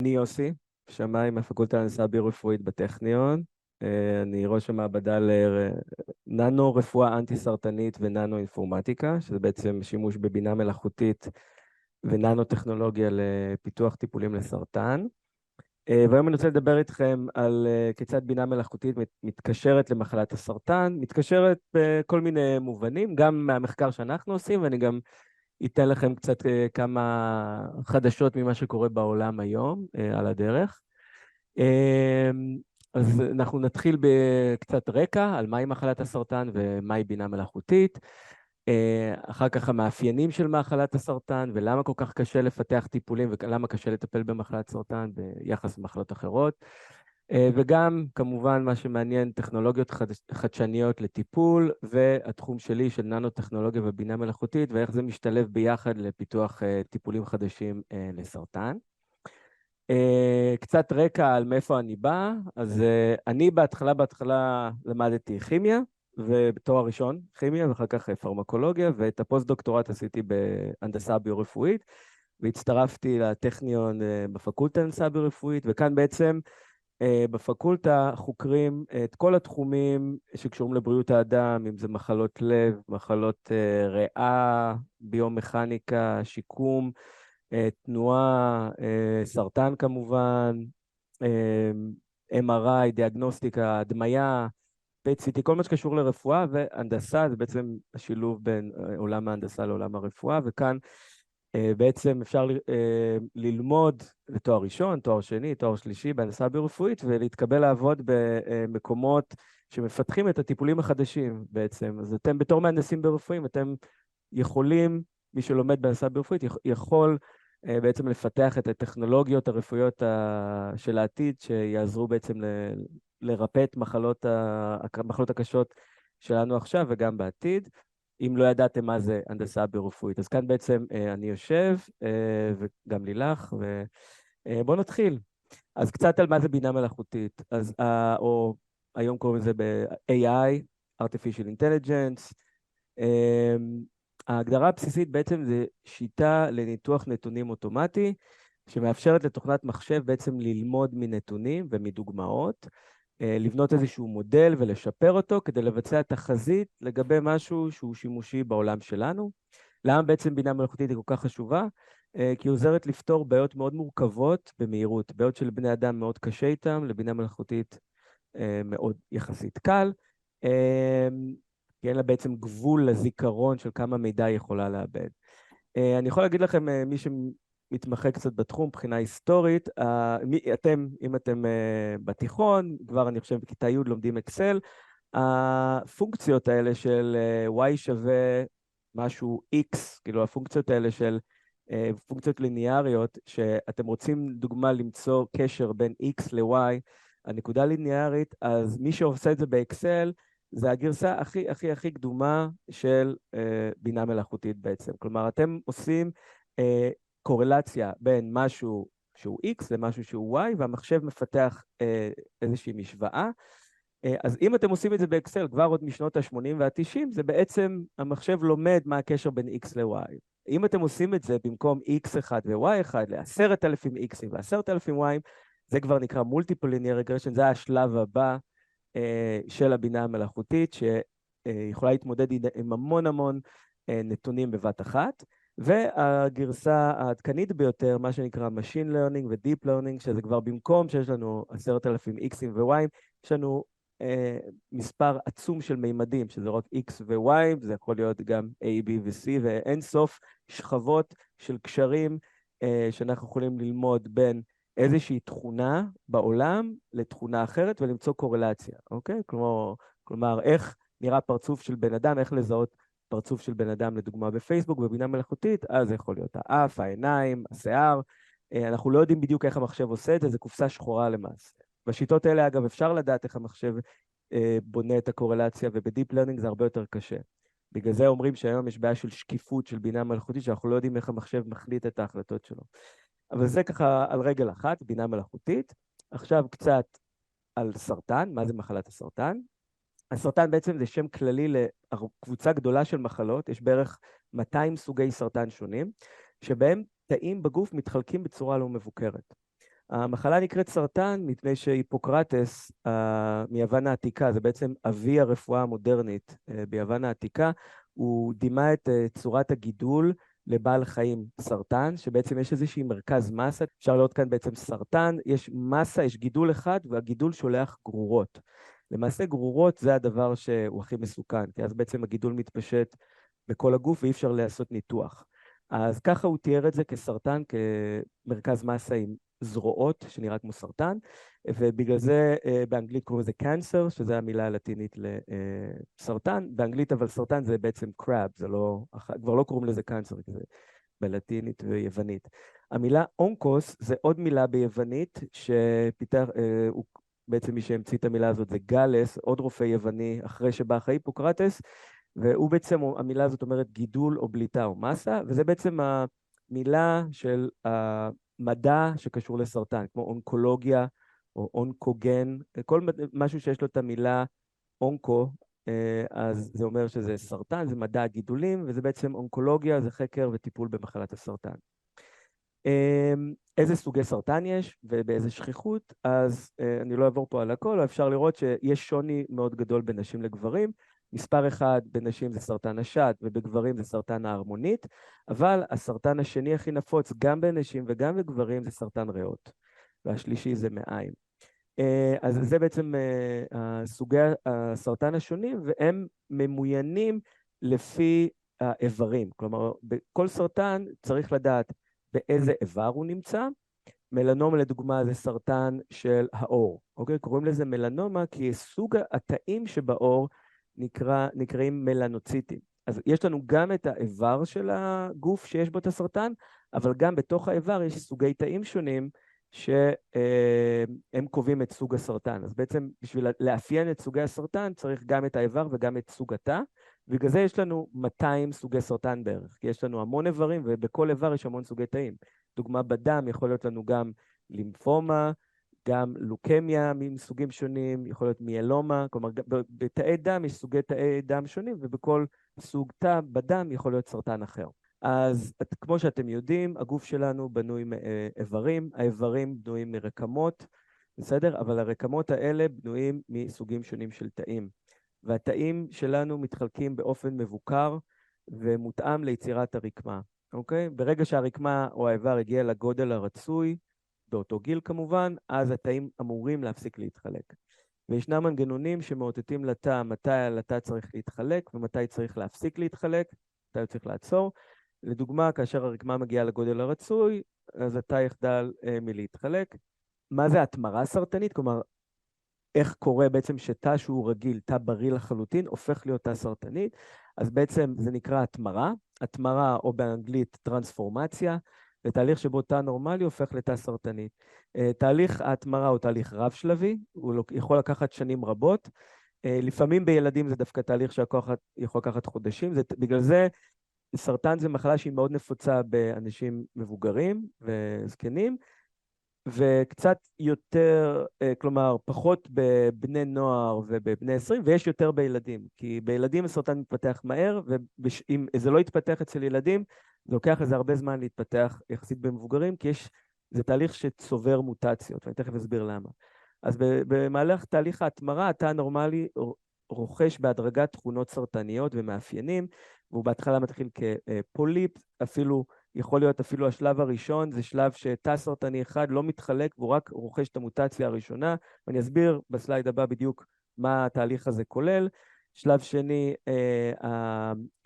אני יוסי, שמאי מהפקולטה להנדסה ביו-רפואית בטכניון. אני ראש המעבדה לננו רפואה אנטי-סרטנית וננו אינפורמטיקה, שזה בעצם שימוש בבינה מלאכותית וננו טכנולוגיה לפיתוח טיפולים לסרטן. והיום אני רוצה לדבר איתכם על כיצד בינה מלאכותית מתקשרת למחלת הסרטן, מתקשרת בכל מיני מובנים, גם מהמחקר שאנחנו עושים, ואני גם ייתן לכם קצת כמה חדשות ממה שקורה בעולם היום על הדרך. אז אנחנו נתחיל בקצת רקע על מהי מחלת הסרטן ומהי בינה מלאכותית. אחר כך המאפיינים של מחלת הסרטן ולמה כל כך קשה לפתח טיפולים ולמה קשה לטפל במחלת סרטן ביחס למחלות אחרות. וגם, כמובן, מה שמעניין, טכנולוגיות חדשניות לטיפול, והתחום שלי של ננו-טכנולוגיה ובינה מלאכותית, ואיך זה משתלב ביחד לפיתוח טיפולים חדשים לסרטן. קצת רקע על מאיפה אני בא. אז אני בהתחלה למדתי כימיה, ובתואר ראשון כימיה, ואחר כך פרמקולוגיה, ואת הפוסט-דוקטורט עשיתי בהנדסה ביו-רפואית, והצטרפתי לטכניון בפקולטה להנדסה ביו-רפואית, וכאן בעצם בפקולטה חוקרים את כל התחומים שקשורים לבריאות האדם, אם זה מחלות לב, מחלות ריאה, ביומכניקה, שיקום, תנועה, סרטן כמובן, MRI, דיאגנוסטיקה, הדמיה, PET-CT, כל מה שקשור לרפואה, והנדסה זה בעצם השילוב בין עולם ההנדסה לעולם הרפואה, וכאן בעצם אפשר ללמוד לתואר ראשון, תואר שני, תואר שלישי בהנדסה ביו-רפואית, ולהתקבל לעבוד במקומות שמפתחים את הטיפולים החדשים בעצם. אז אתם בתור מהנדסים ביו-רפואיים, אתם יכולים, מי שלומד בהנדסה ביו-רפואית, יכול בעצם לפתח את הטכנולוגיות הרפואיות של העתיד, שיעזרו בעצם לרפא את המחלות הקשות שלנו עכשיו וגם בעתיד. אם לא ידעתם מה זה הנדסה ביו-רפואית. אז כאן בעצם אני יושב, וגם לילך, ובואו נתחיל. אז קצת על מה זה בינה מלאכותית. אז, או היום קוראים לזה ב-AI, Artificial Intelligence. ההגדרה הבסיסית בעצם זה שיטה לניתוח נתונים אוטומטי, שמאפשרת לתוכנת מחשב בעצם ללמוד מנתונים ומדוגמאות, לבנות איזשהו מודל ולשפר אותו כדי לבצע תחזית לגבי משהו שהוא שימושי בעולם שלנו. למה בעצם בינה מלאכותית היא כל כך חשובה? כי היא עוזרת לפתור בעיות מאוד מורכבות במהירות. בעיות של בני אדם מאוד קשה איתם, לבינה מלאכותית מאוד יחסית קל, כי אין לה בעצם גבול לזיכרון של כמה מידע היא יכולה לאבד. אני יכול להגיד לכם, מי מתמחה קצת בתחום, מבחינה היסטורית, אם אתם בתיכון, כבר אני חושב בכיתה י' לומדים אקסל, הפונקציות האלה של y שווה משהו x, כאילו הפונקציות האלה של פונקציות ליניאריות, שאתם רוצים דוגמה למצוא קשר בין x ל-y, הנקודה ליניארית, אז מי שעושה את זה באקסל, זה הגרסה הכי קדומה של בינה מלאכותית בעצם. כלומר, אתם עושים קורלציה בין משהו שהוא X למשהו שהוא Y, והמחשב מפתח איזושהי משוואה. אז אם אתם עושים את זה באקסל כבר עוד משנות ה-80 וה-90, זה בעצם המחשב לומד מה הקשר בין X ל-Y. אם אתם עושים את זה במקום X1 ו-Y1 ל-10,000 X'ים ו-10,000 Y'ים, זה כבר נקרא Multiple Linear Regression, זה השלב הבא של הבינה המלאכותית, שיכולה להתמודד עם המון נתונים בבת אחת. והגרסה העדכנית ביותר, מה שנקרא Machine Learning ו-Deep Learning, שזה כבר במקום שיש לנו 10,000 X'ים ו-Y'ים, יש לנו מספר עצום של מימדים, שזה רק X ו-Y, זה יכול להיות גם A, B ו-C, ואין סוף שכבות של קשרים שאנחנו יכולים ללמוד בין איזושהי תכונה בעולם לתכונה אחרת ולמצוא קורלציה, אוקיי? כלומר, איך נראה פרצוף של בן אדם, איך לזהות פרצוף של בן אדם, לדוגמה בפייסבוק, בבינה מלאכותית, אז זה יכול להיות האף, העיניים, השיער. אנחנו לא יודעים בדיוק איך המחשב עושה את זה, זה קופסה שחורה למעשה. בשיטות האלה, אגב, אפשר לדעת איך המחשב בונה את הקורלציה, ובדיפ לרנינג זה הרבה יותר קשה. בגלל זה אומרים שהיום יש בעיה של שקיפות של בינה מלאכותית, שאנחנו לא יודעים איך המחשב מחליט את ההחלטות שלו. אבל זה ככה על רגל אחת, בינה מלאכותית. עכשיו קצת על סרטן, מה זה מחלת הסרטן? הסרטן בעצם זה שם כללי לקבוצה גדולה של מחלות, יש בערך 200 סוגי סרטן שונים, שבהם תאים בגוף מתחלקים בצורה לא מבוקרת. המחלה נקראת סרטן מפני שהיפוקרטס מיוון העתיקה, זה בעצם אבי הרפואה המודרנית ביוון העתיקה, הוא דימה את צורת הגידול לבעל חיים סרטן, שבעצם יש איזושהי מרכז מסה, אפשר לראות כאן בעצם סרטן, יש מסה, יש גידול אחד והגידול שולח גרורות. למעשה גרורות זה הדבר שהוא הכי מסוכן, כי אז בעצם הגידול מתפשט בכל הגוף ואי אפשר לעשות ניתוח. אז ככה הוא תיאר את זה כסרטן, כמרכז מסה עם זרועות, שנראה כמו סרטן, ובגלל זה באנגלית קוראים לזה cancer, שזו המילה הלטינית לסרטן. באנגלית אבל סרטן זה בעצם crab, זה לא, כבר לא קוראים לזה cancer, זה בלטינית ויוונית. המילה אונקוס זה עוד מילה ביוונית, שפיתח, בעצם מי שהמציא את המילה הזאת זה גלס, עוד רופא יווני אחרי שבא אחרי היפוקרטס, והוא בעצם, המילה הזאת אומרת גידול או בליטה או מסה, וזה בעצם המילה של המדע שקשור לסרטן, כמו אונקולוגיה או אונקוגן, כל משהו שיש לו את המילה אונקו, אז זה אומר שזה סרטן, זה מדע הגידולים, וזה בעצם אונקולוגיה, זה חקר וטיפול במחלת הסרטן. איזה סוגי סרטן יש ובאיזה שכיחות, אז אני לא אעבור פה על הכל, אבל אפשר לראות שיש שוני מאוד גדול בין נשים לגברים. מספר אחד בנשים זה סרטן השד ובגברים זה סרטן ההרמונית, אבל הסרטן השני הכי נפוץ גם בנשים וגם בגברים זה סרטן ריאות, והשלישי זה מעיים. אז זה בעצם סוגי הסרטן השונים, והם ממוינים לפי האיברים. כלומר, בכל סרטן צריך לדעת באיזה איבר הוא נמצא. מלנומה לדוגמה זה סרטן של העור, אוקיי? קוראים לזה מלנומה כי סוג התאים שבעור נקראים מלנוציטים. אז יש לנו גם את האיבר של הגוף שיש בו את הסרטן, אבל גם בתוך האיבר יש סוגי תאים שונים שהם קובעים את סוג הסרטן. אז בעצם בשביל לאפיין את סוגי הסרטן צריך גם את האיבר וגם את סוג התא, ובגלל זה יש לנו 200 סוגי סרטן בערך, כי יש לנו המון איברים ובכל איבר יש המון סוגי תאים. דוגמה בדם יכול להיות לנו גם לימפומה, גם לוקמיה מסוגים שונים, יכול להיות מיאלומה, כלומר בתאי דם יש סוגי תאי דם שונים, ובכל סוג תא בדם יכול להיות סרטן אחר. אז כמו שאתם יודעים, הגוף שלנו בנוי מאיברים, האיברים בנויים מרקמות, בסדר? אבל הרקמות האלה בנויים מסוגים שונים של תאים. והתאים שלנו מתחלקים באופן מבוקר ומותאם ליצירת הרקמה, אוקיי? ברגע שהרקמה או האיבר הגיע לגודל הרצוי, באותו גיל כמובן, אז התאים אמורים להפסיק להתחלק. וישנם מנגנונים שמאותתים לתא מתי התא צריך להתחלק ומתי צריך להפסיק להתחלק, מתי הוא צריך לעצור. לדוגמה, כאשר הרקמה מגיעה לגודל הרצוי, אז התא יחדל מלהתחלק. מה זה התמרה סרטנית? כלומר, איך קורה בעצם שתא שהוא רגיל, תא בריא לחלוטין, הופך להיות תא סרטנית? אז בעצם זה נקרא התמרה, התמרה או באנגלית טרנספורמציה, זה תהליך שבו תא נורמלי הופך לתא סרטנית. תהליך ההתמרה הוא תהליך רב-שלבי, הוא יכול לקחת שנים רבות, לפעמים בילדים זה דווקא תהליך שיכול לקחת חודשים, בגלל זה סרטן זה מחלה שהיא מאוד נפוצה באנשים מבוגרים וזקנים, וקצת יותר, כלומר, פחות בבני נוער ובבני 20, ויש יותר בילדים, כי בילדים הסרטן מתפתח מהר, ואם זה לא יתפתח אצל ילדים, זה לוקח לזה הרבה זמן להתפתח יחסית במבוגרים, כי זה תהליך שצובר מוטציות, ואני תכף אסביר למה. אז במהלך תהליך ההתמרה, התא הנורמלי רוכש בהדרגה תכונות סרטניות ומאפיינים, והוא בהתחלה מתחיל כפוליפ, אפילו יכול להיות אפילו השלב הראשון, זה שלב שתא סרטני אחד לא מתחלק, והוא רק רוכש את המוטציה הראשונה, ואני אסביר בסלייד הבא בדיוק מה התהליך הזה כולל. שלב שני,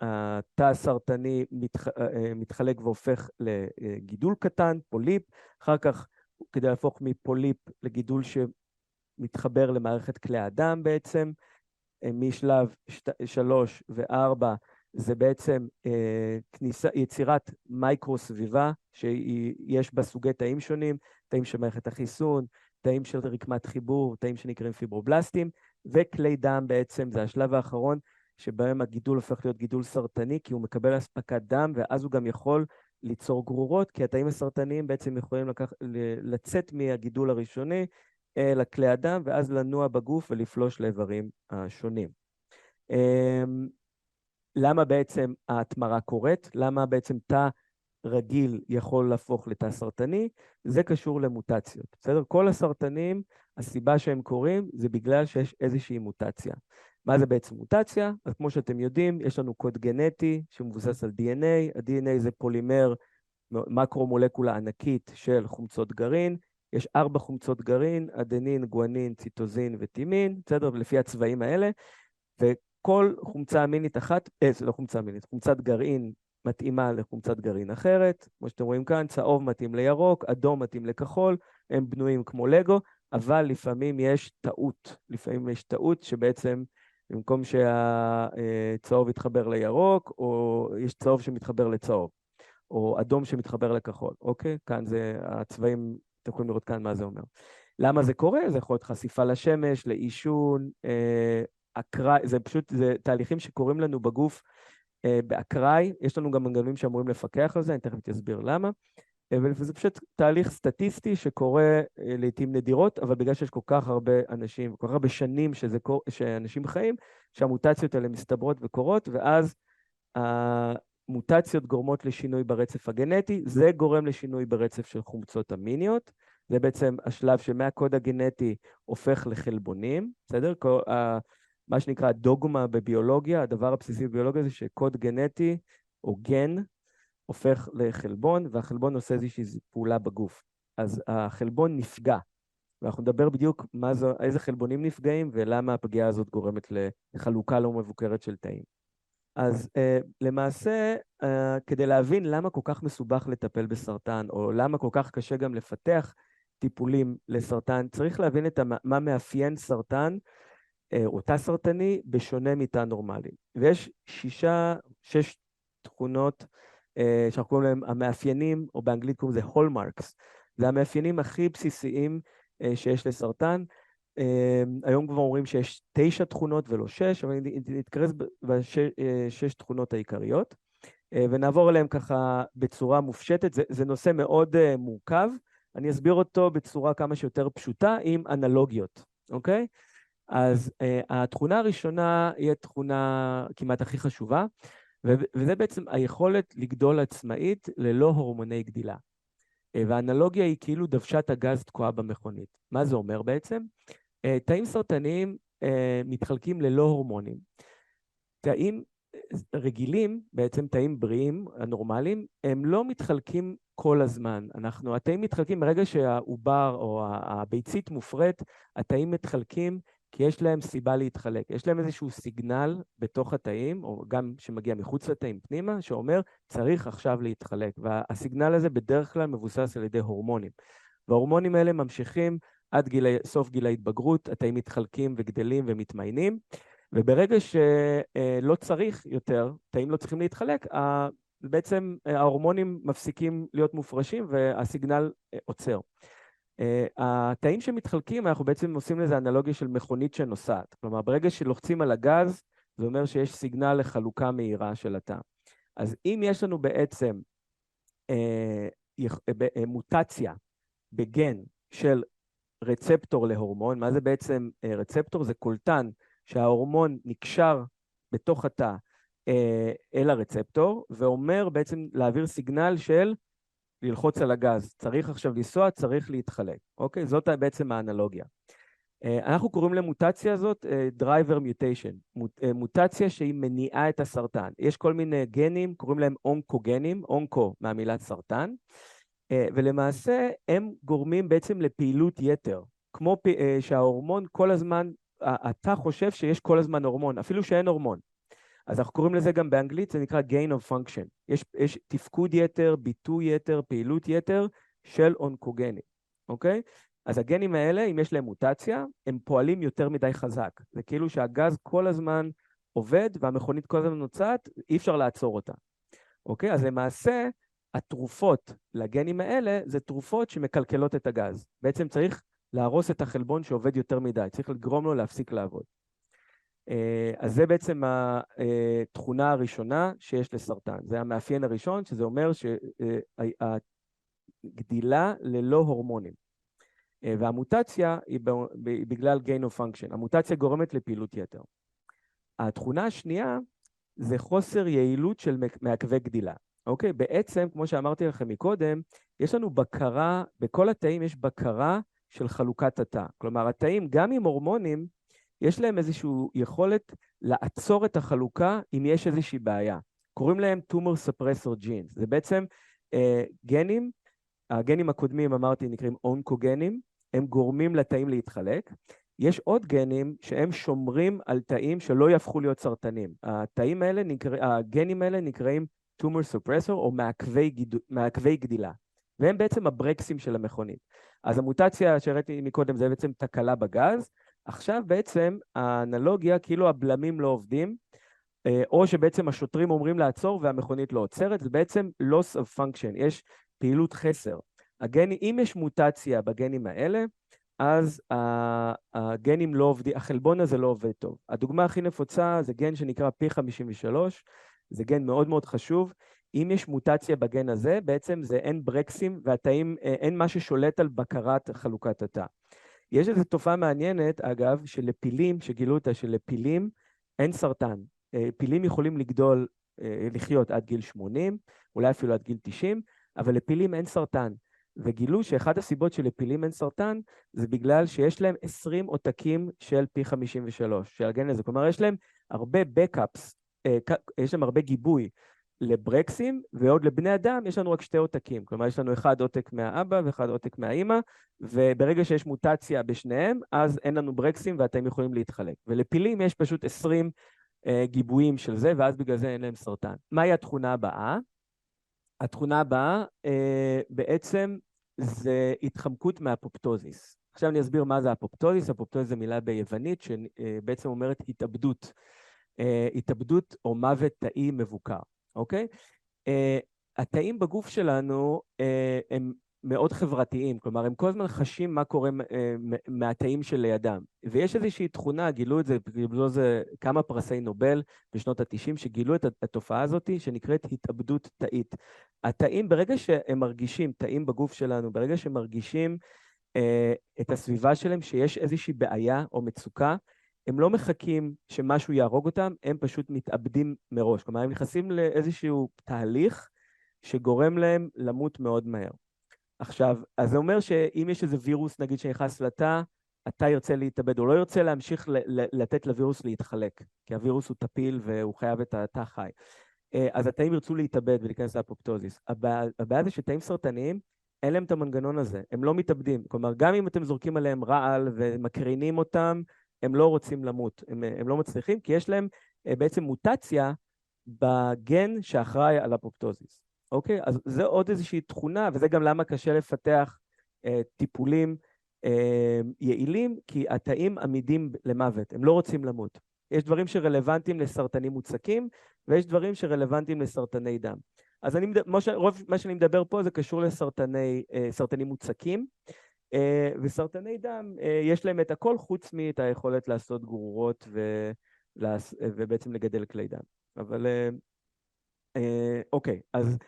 התא הסרטני מתחלק והופך לגידול קטן, פוליפ, אחר כך כדי להפוך מפוליפ לגידול שמתחבר למערכת כלי הדם בעצם, משלב 3 ו-4, זה בעצם יצירת מייקרו סביבה, שיש בה סוגי תאים שונים, תאים של מערכת החיסון, תאים של רקמת חיבור, תאים שנקראים פיברובלסטים, וכלי דם בעצם, זה השלב האחרון, שבהם הגידול הופך להיות גידול סרטני, כי הוא מקבל אספקת דם, ואז הוא גם יכול ליצור גרורות, כי התאים הסרטניים בעצם יכולים לצאת מהגידול הראשוני לכלי הדם, ואז לנוע בגוף ולפלוש לאיברים השונים. למה בעצם ההתמרה קורית? למה בעצם תא רגיל יכול להפוך לתא סרטני, זה קשור למוטציות, בסדר? כל הסרטנים, הסיבה שהם קורים זה בגלל שיש איזושהי מוטציה. מה זה בעצם מוטציה? אז כמו שאתם יודעים, יש לנו קוד גנטי שמבוסס על DNA, ה-DNA זה פולימר מקרו-מולקולה ענקית של חומצות גרעין, יש 4 חומצות גרעין, אדנין, גואנין, ציטוזין וטימין, בסדר? לפי הצבעים האלה, וכל חומצה אמינית אחת, זה לא חומצה אמינית, חומצת גרעין מתאימה לחומצת גרעין אחרת, כמו שאתם רואים כאן, צהוב מתאים לירוק, אדום מתאים לכחול, הם בנויים כמו לגו, אבל לפעמים יש טעות שבעצם במקום שהצהוב יתחבר לירוק, או יש צהוב שמתחבר לצהוב, או אדום שמתחבר לכחול, אוקיי? כאן זה הצבעים, אתם יכולים לראות כאן מה זה אומר. למה זה קורה? זה יכול להיות חשיפה לשמש, לעישון, אקראי, זה תהליכים שקורים לנו בגוף באקראי, יש לנו גם מנגנונים שאמורים לפקח על זה, אני תכף אסביר למה, וזה פשוט תהליך סטטיסטי שקורה לעתים נדירות, אבל בגלל שיש כל כך הרבה אנשים, כל כך הרבה שנים שאנשים חיים, שהמוטציות האלה מסתברות וקורות, ואז המוטציות גורמות לשינוי ברצף הגנטי, זה גורם לשינוי ברצף של חומצות אמיניות, זה בעצם השלב שמהקוד הגנטי הופך לחלבונים, בסדר? מה שנקרא דוגמה בביולוגיה, הדבר הבסיסי בביולוגיה זה שקוד גנטי או גן הופך לחלבון, והחלבון עושה איזושהי פעולה בגוף. אז החלבון נפגע, ואנחנו נדבר בדיוק איזה חלבונים נפגעים ולמה הפגיעה הזאת גורמת לחלוקה לא מבוקרת של תאים. אז למעשה, כדי להבין למה כל כך מסובך לטפל בסרטן, או למה כל כך קשה גם לפתח טיפולים לסרטן, צריך להבין מה מאפיין סרטן, או תא סרטני, בשונה מתא נורמלי. ויש 6 תכונות שאנחנו קוראים להם המאפיינים, או באנגלית קוראים לזה hallmarks. זה המאפיינים הכי בסיסיים שיש לסרטן. היום כבר אומרים שיש 9 תכונות ולא 6, אבל נתכנס ב6 תכונות העיקריות, ונעבור עליהם ככה בצורה מופשטת. זה נושא מאוד מורכב, אני אסביר אותו בצורה כמה שיותר פשוטה עם אנלוגיות, אוקיי? אז התכונה הראשונה היא התכונה כמעט הכי חשובה, וזה בעצם היכולת לגדול עצמאית ללא הורמוני גדילה. והאנלוגיה היא כאילו דוושת הגז תקועה במכונית. מה זה אומר בעצם? תאים סרטניים מתחלקים ללא הורמונים. תאים רגילים, בעצם תאים בריאים, הנורמליים, הם לא מתחלקים כל הזמן. התאים מתחלקים מרגע שהעובר או הביצית מופרית, התאים מתחלקים כי יש להם סיבה להתחלק. יש להם איזשהו סיגנל בתוך התאים, או גם שמגיע מחוץ לתאים פנימה, שאומר, צריך עכשיו להתחלק. והסיגנל הזה בדרך כלל מבוסס על ידי הורמונים. וההורמונים האלה ממשיכים עד סוף גיל ההתבגרות, התאים מתחלקים וגדלים ומתמיינים, וברגע שלא צריך יותר, תאים לא צריכים להתחלק, בעצם ההורמונים מפסיקים להיות מופרשים והסיגנל עוצר. התאים שמתחלקים, אנחנו בעצם עושים לזה אנלוגיה של מכונית שנוסעת. כלומר, ברגע שלוחצים על הגז, זה אומר שיש סיגנל לחלוקה מהירה של התא. אז אם יש לנו בעצם מוטציה בגן של רצפטור להורמון, מה זה בעצם רצפטור? זה קולטן שההורמון נקשר בתוך התא אל הרצפטור, ואומר בעצם להעביר סיגנל של ללחוץ על הגז, צריך עכשיו לנסוע, צריך להתחלק, אוקיי? זאת בעצם האנלוגיה. אנחנו קוראים למוטציה הזאת driver mutation, מוטציה שהיא מניעה את הסרטן. יש כל מיני גנים, קוראים להם אונקוגנים, אונקו מהמילת סרטן, ולמעשה הם גורמים בעצם לפעילות יתר, כמו שההורמון כל הזמן, אתה חושב שיש כל הזמן הורמון, אפילו שאין הורמון. אז אנחנו קוראים לזה גם באנגלית, זה נקרא gain of function. יש תפקוד יתר, ביטוי יתר, פעילות יתר של אונקוגנים, אוקיי? אז הגנים האלה, אם יש להם מוטציה, הם פועלים יותר מדי חזק. זה כאילו שהגז כל הזמן עובד והמכונית כל הזמן נוצאת, אי אפשר לעצור אותה. אוקיי? אז למעשה, התרופות לגנים האלה, זה תרופות שמקלקלות את הגז. בעצם צריך להרוס את החלבון שעובד יותר מדי, צריך לגרום לו להפסיק לעבוד. אז זה בעצם התכונה הראשונה שיש לסרטן. זה המאפיין הראשון, שזה אומר שהגדילה ללא הורמונים. והמוטציה היא בגלל gain of function. המוטציה גורמת לפעילות יתר. התכונה השנייה זה חוסר יעילות של מעכבי גדילה. אוקיי? בעצם, כמו שאמרתי לכם מקודם, יש לנו בקרה, בכל התאים יש בקרה של חלוקת התא. כלומר, התאים, גם עם הורמונים, יש להם איזושהי יכולת לעצור את החלוקה אם יש איזושהי בעיה. קוראים להם tumor suppressor genes. זה בעצם גנים, הגנים הקודמים, אמרתי, נקראים אונקוגנים, הם גורמים לתאים להתחלק. יש עוד גנים שהם שומרים על תאים שלא יהפכו להיות סרטנים. הגנים האלה נקראים tumor suppressor או מעכבי גדילה, והם בעצם הברקסים של המכונית. אז המוטציה שהראיתי מקודם זה בעצם תקלה בגז, עכשיו בעצם האנלוגיה כאילו הבלמים לא עובדים, או שבעצם השוטרים אומרים לעצור והמכונית לא עוצרת, זה בעצם loss of function, יש פעילות חסר. אם יש מוטציה בגנים האלה, אז הגנים לא עובדים, החלבון הזה לא עובד טוב. הדוגמה הכי נפוצה זה גן שנקרא P53, זה גן מאוד מאוד חשוב. אם יש מוטציה בגן הזה, בעצם זה אין ברקסים והתאים, אין מה ששולט על בקרת חלוקת התא. יש איזו תופעה מעניינת, אגב, שלפילים, שגילו אותה, שלפילים אין סרטן. פילים יכולים לגדול, לחיות עד גיל 80, אולי אפילו עד גיל 90, אבל לפילים אין סרטן. וגילו שאחת הסיבות שלפילים אין סרטן, זה בגלל שיש להם 20 עותקים של P53, של הגן הזה. כלומר, יש להם הרבה בקאפס, יש להם הרבה גיבוי לברקסים, ועוד לבני אדם יש לנו רק 2 עותקים. כלומר, יש לנו אחד עותק מהאבא ואחד עותק מהאמא, וברגע שיש מוטציה בשניהם, אז אין לנו ברקסים ואתם יכולים להתחלק. ולפילים יש פשוט 20 גיבויים של זה, ואז בגלל זה אין להם סרטן. מהי התכונה הבאה? התכונה הבאה בעצם זה התחמקות מהאפופטוזיס. עכשיו אני אסביר מה זה אפופטוזיס. אפופטוזיס זה מילה ביוונית שבעצם אומרת התאבדות. התאבדות או מוות תאי מבוקר, אוקיי? התאים בגוף שלנו הם מאוד חברתיים, כלומר הם כל הזמן חשים מה קורה מהתאים שלידם. ויש איזושהי תכונה, גילו את זה, גילו זה כמה פרסי נובל בשנות ה-90 שגילו את התופעה הזאת שנקראת התאבדות תאית. התאים, ברגע שהם מרגישים, תאים בגוף שלנו, ברגע שהם מרגישים את הסביבה שלהם שיש איזושהי בעיה או מצוקה, הם לא מחכים שמשהו יהרוג אותם, הם פשוט מתאבדים מראש. כלומר, הם נכנסים לאיזשהו תהליך שגורם להם למות מאוד מהר. עכשיו, אז זה אומר שאם יש איזה וירוס, נגיד, שנכנס לתא, התא ירצה להתאבד, או לא ירצה להמשיך לתת לווירוס להתחלק, כי הווירוס הוא טפיל והוא חייב את התא חי. אז התאים ירצו להתאבד ולהיכנס לאפופטוזיס. הבעיה זה שתאים סרטניים, אין להם את המנגנון הזה, הם לא מתאבדים. כלומר, גם אם אתם זורקים עליהם רעל ומקרינים אותם, הם לא רוצים למות, הם לא מצליחים, כי יש להם בעצם מוטציה בגן שאחראי על אפופטוזיס. אוקיי? אז זה עוד איזושהי תכונה, וזה גם למה קשה לפתח טיפולים יעילים, כי התאים עמידים למוות, הם לא רוצים למות. יש דברים שרלוונטיים לסרטנים מוצקים, ויש דברים שרלוונטיים לסרטני דם. אז רוב מה שאני מדבר פה זה קשור לסרטנים מוצקים, וסרטני דם, יש להם את הכל חוץ מאת היכולת לעשות גרורות ובעצם לגדל כלי דם. אבל אוקיי, אז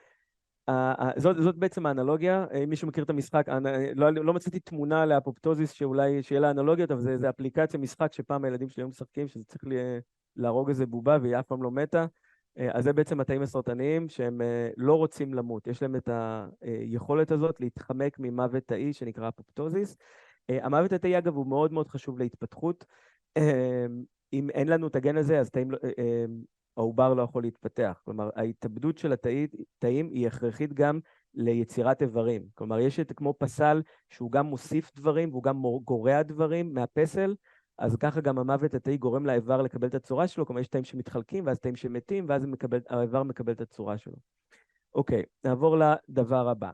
זאת בעצם האנלוגיה. אם מישהו מכיר את המשחק, לא מצאתי תמונה לאפופטוזיס שאולי שיהיה לה אנלוגיות, אבל זה אפליקציה, משחק שפעם הילדים שלי משחקים, שזה צריך להרוג איזה בובה והיא אף פעם לא מתה. אז זה בעצם התאים הסרטניים שהם לא רוצים למות. יש להם את היכולת הזאת להתחמק ממוות תאי שנקרא אפופטוזיס. המוות התאי, אגב, הוא מאוד מאוד חשוב להתפתחות. אם אין לנו את הגן הזה, אז העובר לא יכול להתפתח. כלומר, ההתאבדות של התאים היא הכרחית גם ליצירת איברים. כלומר, יש את כמו פסל שהוא גם מוסיף דברים והוא גם גורע דברים מהפסל, אז ככה גם המוות התאי גורם לאיבר לקבל את הצורה שלו. כלומר, יש תאים שמתחלקים ואז תאים שמתים, ואז האיבר מקבל את הצורה שלו. אוקיי, נעבור לדבר הבא.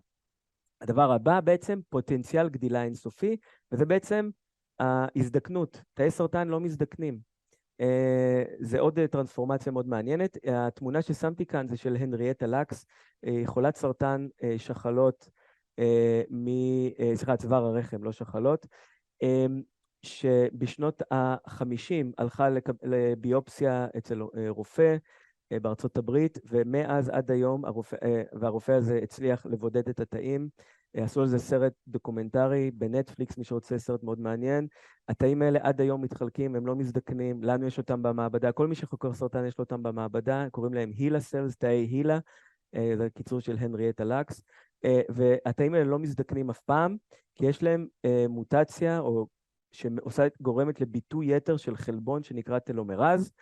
הדבר הבא בעצם פוטנציאל גדילה אינסופי, וזה בעצם ההזדקנות. תאי סרטן לא מזדקנים. זה עוד טרנספורמציה מאוד מעניינת. התמונה ששמתי כאן זה של הנריאטה לקס, חולת סרטן שחלות, צוואר הרחם, לא שחלות, שבשנות ה-50 הלכה לביופסיה אצל רופא בארצות הברית, ומאז עד היום והרופא הזה הצליח לבודד את התאים. עשו על זה סרט דוקומנטרי בנטפליקס, מי שרוצה, סרט מאוד מעניין. התאים האלה עד היום מתחלקים, הם לא מזדקנים, לנו יש אותם במעבדה, כל מי שחוקר סרטן יש לו אותם במעבדה, קוראים להם הילה סלס, תאי הילה, זה קיצור של הנריאטה לקס, והתאים האלה לא מזדקנים אף פעם, כי יש להם מוטציה, או גורמת לביטוי יתר של חלבון שנקרא טלומרז,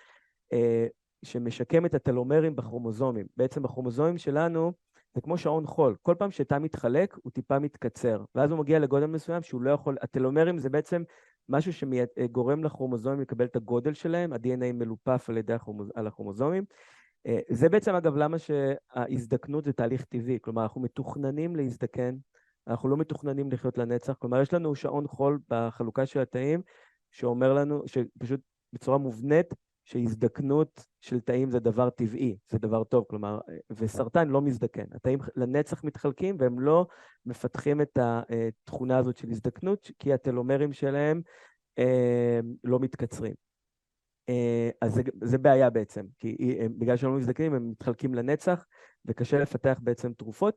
שמשקם את הטלומרים בכרומוזומים. בעצם בכרומוזומים שלנו זה כמו שעון חול, כל פעם שתא מתחלק הוא טיפה מתקצר, ואז הוא מגיע לגודל מסוים שהוא לא יכול, הטלומרים זה בעצם משהו שגורם לכרומוזומים לקבל את הגודל שלהם, ה-DNA מלופף על ידי הכרומוזומים. זה בעצם אגב למה שההזדקנות זה תהליך טבעי, כלומר אנחנו מתוכננים להזדקן, אנחנו לא מתוכננים לחיות לנצח, כלומר יש לנו שעון חול בחלוקה של התאים, שאומר לנו שפשוט בצורה מובנית, שהזדקנות של תאים זה דבר טבעי, זה דבר טוב, כלומר, וסרטן לא מזדקן. התאים לנצח מתחלקים והם לא מפתחים את התכונה הזאת של הזדקנות, כי הטלומרים שלהם לא מתקצרים. אז זה בעיה בעצם, כי בגלל שהם לא מזדקנים הם מתחלקים לנצח, וקשה לפתח בעצם תרופות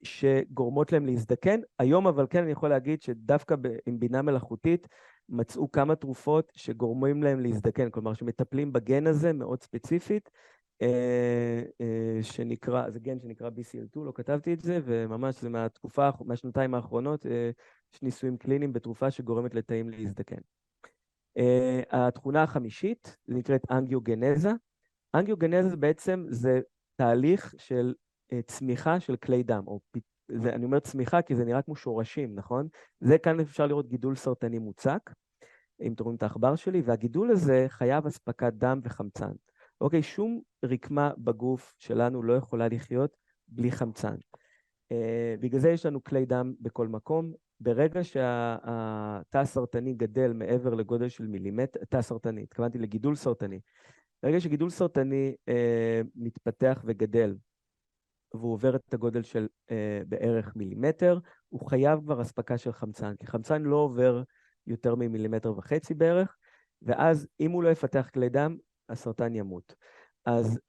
שגורמות להם להזדקן. היום אבל כן אני יכול להגיד שדווקא עם בינה מלאכותית, מצאו כמה תרופות שגורמים להם להזדקן, כלומר שמטפלים בגן הזה מאוד ספציפית, זה גן שנקרא BCL2, לא כתבתי את זה, וממש זה מהשנתיים האחרונות, יש ניסויים קליניים בתרופה שגורמת לתאים להזדקן. התכונה החמישית, זה נקראת אנגיוגנזה. אנגיוגנזה בעצם זה תהליך של צמיחה של כלי דם, אני אומר צמיחה כי זה נראה כמו שורשים, נכון? זה כאן אפשר לראות גידול סרטני מוצק, אם אתם רואים את העכבר שלי, והגידול הזה חייב אספקת דם וחמצן. אוקיי, שום רקמה בגוף שלנו לא יכולה לחיות בלי חמצן. בגלל זה יש לנו כלי דם בכל מקום. ברגע שהתא הסרטני גדל מעבר לגודל של מילימטר, תא סרטני, התכוונתי לגידול סרטני. ברגע שגידול סרטני מתפתח וגדל, והוא עובר את הגודל של בערך מילימטר, הוא חייב כבר אספקה של חמצן, כי חמצן לא עובר יותר ממילימטר וחצי בערך, ואז אם הוא לא יפתח כלי דם, הסרטן ימות. אז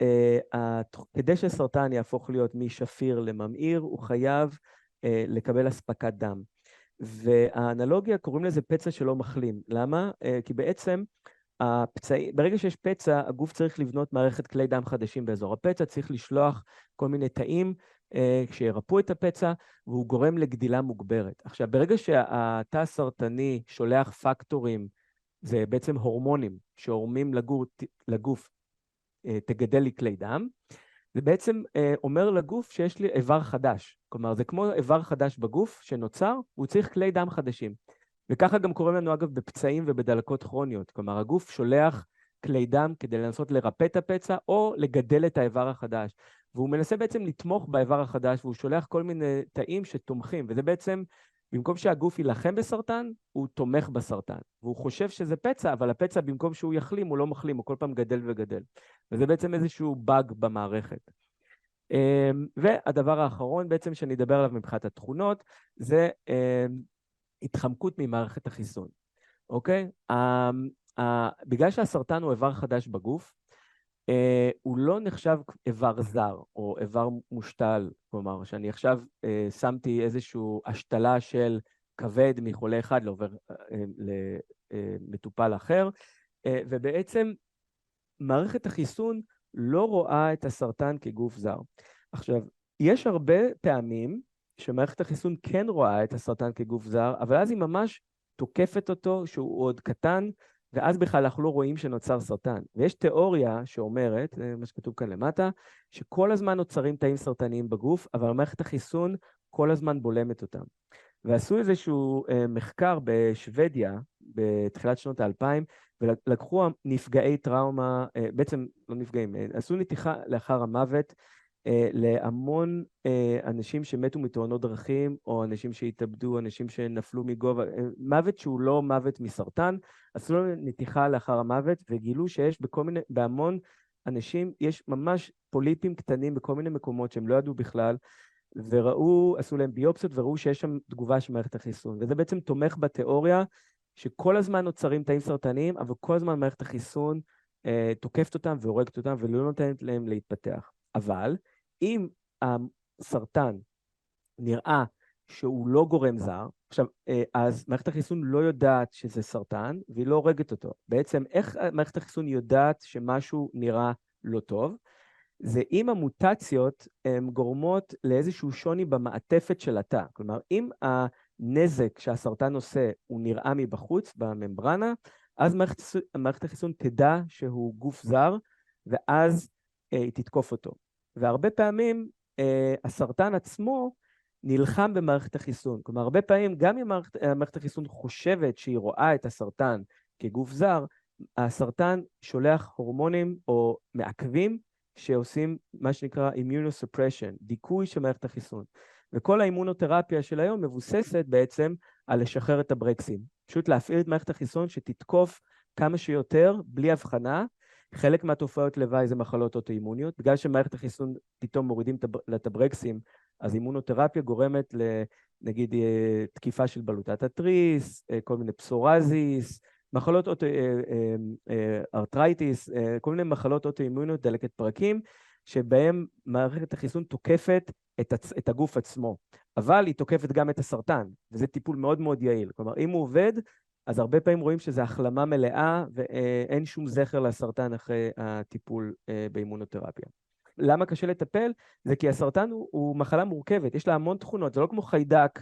כדי שסרטן יהפוך להיות משפיר לממאיר, הוא חייב לקבל אספקת דם. והאנלוגיה קוראים לזה פצע שלא מחלים. למה? כי בעצם ברגע שיש פצע, הגוף צריך לבנות מערכת כלי דם חדשים באזור הפצע, צריך לשלוח כל מיני תאים שירפאו את הפצע, והוא גורם לגדילה מוגברת. עכשיו, ברגע שהתא הסרטני שולח פקטורים, זה בעצם הורמונים שהורמים לגוף, תגדל לי כלי דם, זה בעצם אומר לגוף שיש לי איבר חדש. כלומר, זה כמו איבר חדש בגוף שנוצר, הוא צריך כלי דם חדשים. וככה גם קוראים לנו אגב בפצעים ובדלקות כרוניות. כלומר, הגוף שולח כלי דם כדי לנסות לרפא את הפצע או לגדל את האיבר החדש. והוא מנסה בעצם לתמוך באיבר החדש, והוא שולח כל מיני תאים שתומכים. וזה בעצם, במקום שהגוף ילחם בסרטן, הוא תומך בסרטן. והוא חושב שזה פצע, אבל הפצע במקום שהוא יחלים, הוא לא מחלים, הוא כל פעם גדל וגדל. וזה בעצם איזשהו באג במערכת. והדבר האחרון בעצם שאני אדבר עליו מבחינת התכונות, זה התחמקות ממערכת החיסון, אוקיי? בגלל שהסרטן הוא איבר חדש בגוף, הוא לא נחשב איבר זר או איבר מושתל, כלומר, שאני עכשיו שמתי איזושהי השתלה של כבד מחולה אחד לעובר למטופל אחר, ובעצם מערכת החיסון לא רואה את הסרטן כגוף זר. עכשיו, יש הרבה פעמים שמערכת החיסון כן רואה את הסרטן כגוף זר, אבל אז היא ממש תוקפת אותו שהוא עוד קטן, ואז בכלל אנחנו לא רואים שנוצר סרטן. ויש תיאוריה שאומרת, זה מה שכתוב כאן למטה, שכל הזמן נוצרים תאים סרטניים בגוף, אבל מערכת החיסון כל הזמן בולמת אותם. ועשו איזשהו מחקר בשוודיה, בתחילת שנות ה-2000, ולקחו נפגעי טראומה, בעצם לא נפגעים, עשו נתיחה לאחר המוות, להמון אנשים שמתו מתאונות דרכים, או אנשים שהתאבדו, אנשים שנפלו מגובה, מוות שהוא לא מוות מסרטן, עשו לו נתיחה לאחר המוות, וגילו שיש בהמון אנשים, יש ממש פוליפים קטנים בכל מיני מקומות שהם לא ידעו בכלל, עשו להם ביופסיות וראו שיש שם תגובה של מערכת החיסון, וזה בעצם תומך בתיאוריה שכל הזמן נוצרים תאים סרטניים, אבל כל הזמן מערכת החיסון תוקפת אותם והורגת אותם ולא נותנת להם להתפתח. אבל אם הסרטן נראה שהוא לא גורם זר, עכשיו, אז מערכת החיסון לא יודעת שזה סרטן, והיא לא הורגת אותו. בעצם, איך מערכת החיסון יודעת שמשהו נראה לא טוב? זה אם המוטציות גורמות לאיזשהו שוני במעטפת של התא. כלומר, אם הנזק שהסרטן עושה הוא נראה מבחוץ, בממברנה, אז מערכת החיסון תדע שהוא גוף זר, ואז היא תתקוף אותו. והרבה פעמים הסרטן עצמו נלחם במערכת החיסון. כלומר, הרבה פעמים, גם אם מערכת החיסון חושבת שהיא רואה את הסרטן כגוף זר, הסרטן שולח הורמונים או מעכבים שעושים מה שנקרא immunosuppression, דיכוי של מערכת החיסון. וכל האימונותרפיה של היום מבוססת בעצם על לשחרר את הברקסים. פשוט להפעיל את מערכת החיסון שתתקוף כמה שיותר בלי הבחנה. חלק מהתופעות לוואי זה מחלות אוטואימוניות, בגלל שמערכת החיסון פתאום מורידים את הברקסים, אז אימונותרפיה גורמת נגיד תקיפה של בלוטת התריס, כל מיני פסורזיס, מחלות ארטרייטיס, כל מיני מחלות אוטואימוניות, דלקת פרקים, שבהם מערכת החיסון תוקפת את הגוף עצמו, אבל היא תוקפת גם את הסרטן, וזה טיפול מאוד מאוד יעיל. כלומר, אם הוא עובד, אז הרבה פעמים רואים שזה החלמה מלאה, ואין שום זכר לסרטן אחרי הטיפול באימונותרפיה. למה קשה לטפל? זה כי הסרטן הוא מחלה מורכבת, יש לה המון תכונות, זה לא כמו חיידק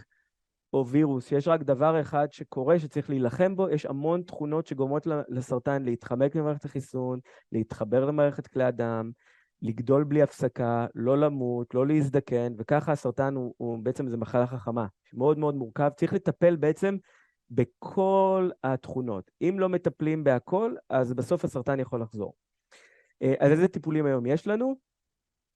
או וירוס, שיש רק דבר אחד שקורה, שצריך להילחם בו, יש המון תכונות שגורמות לסרטן להתחמק ממערכת החיסון, להתחבר למערכת כלי הדם, לגדול בלי הפסקה, לא למות, לא להזדקן, וככה הסרטן הוא בעצם איזו מחלה חכמה, שמאוד מאוד מורכב, צריך לטפל בעצם בכל התכונות. אם לא מטפלים בהכל, אז בסוף הסרטן יכול לחזור. אז איזה טיפולים היום יש לנו?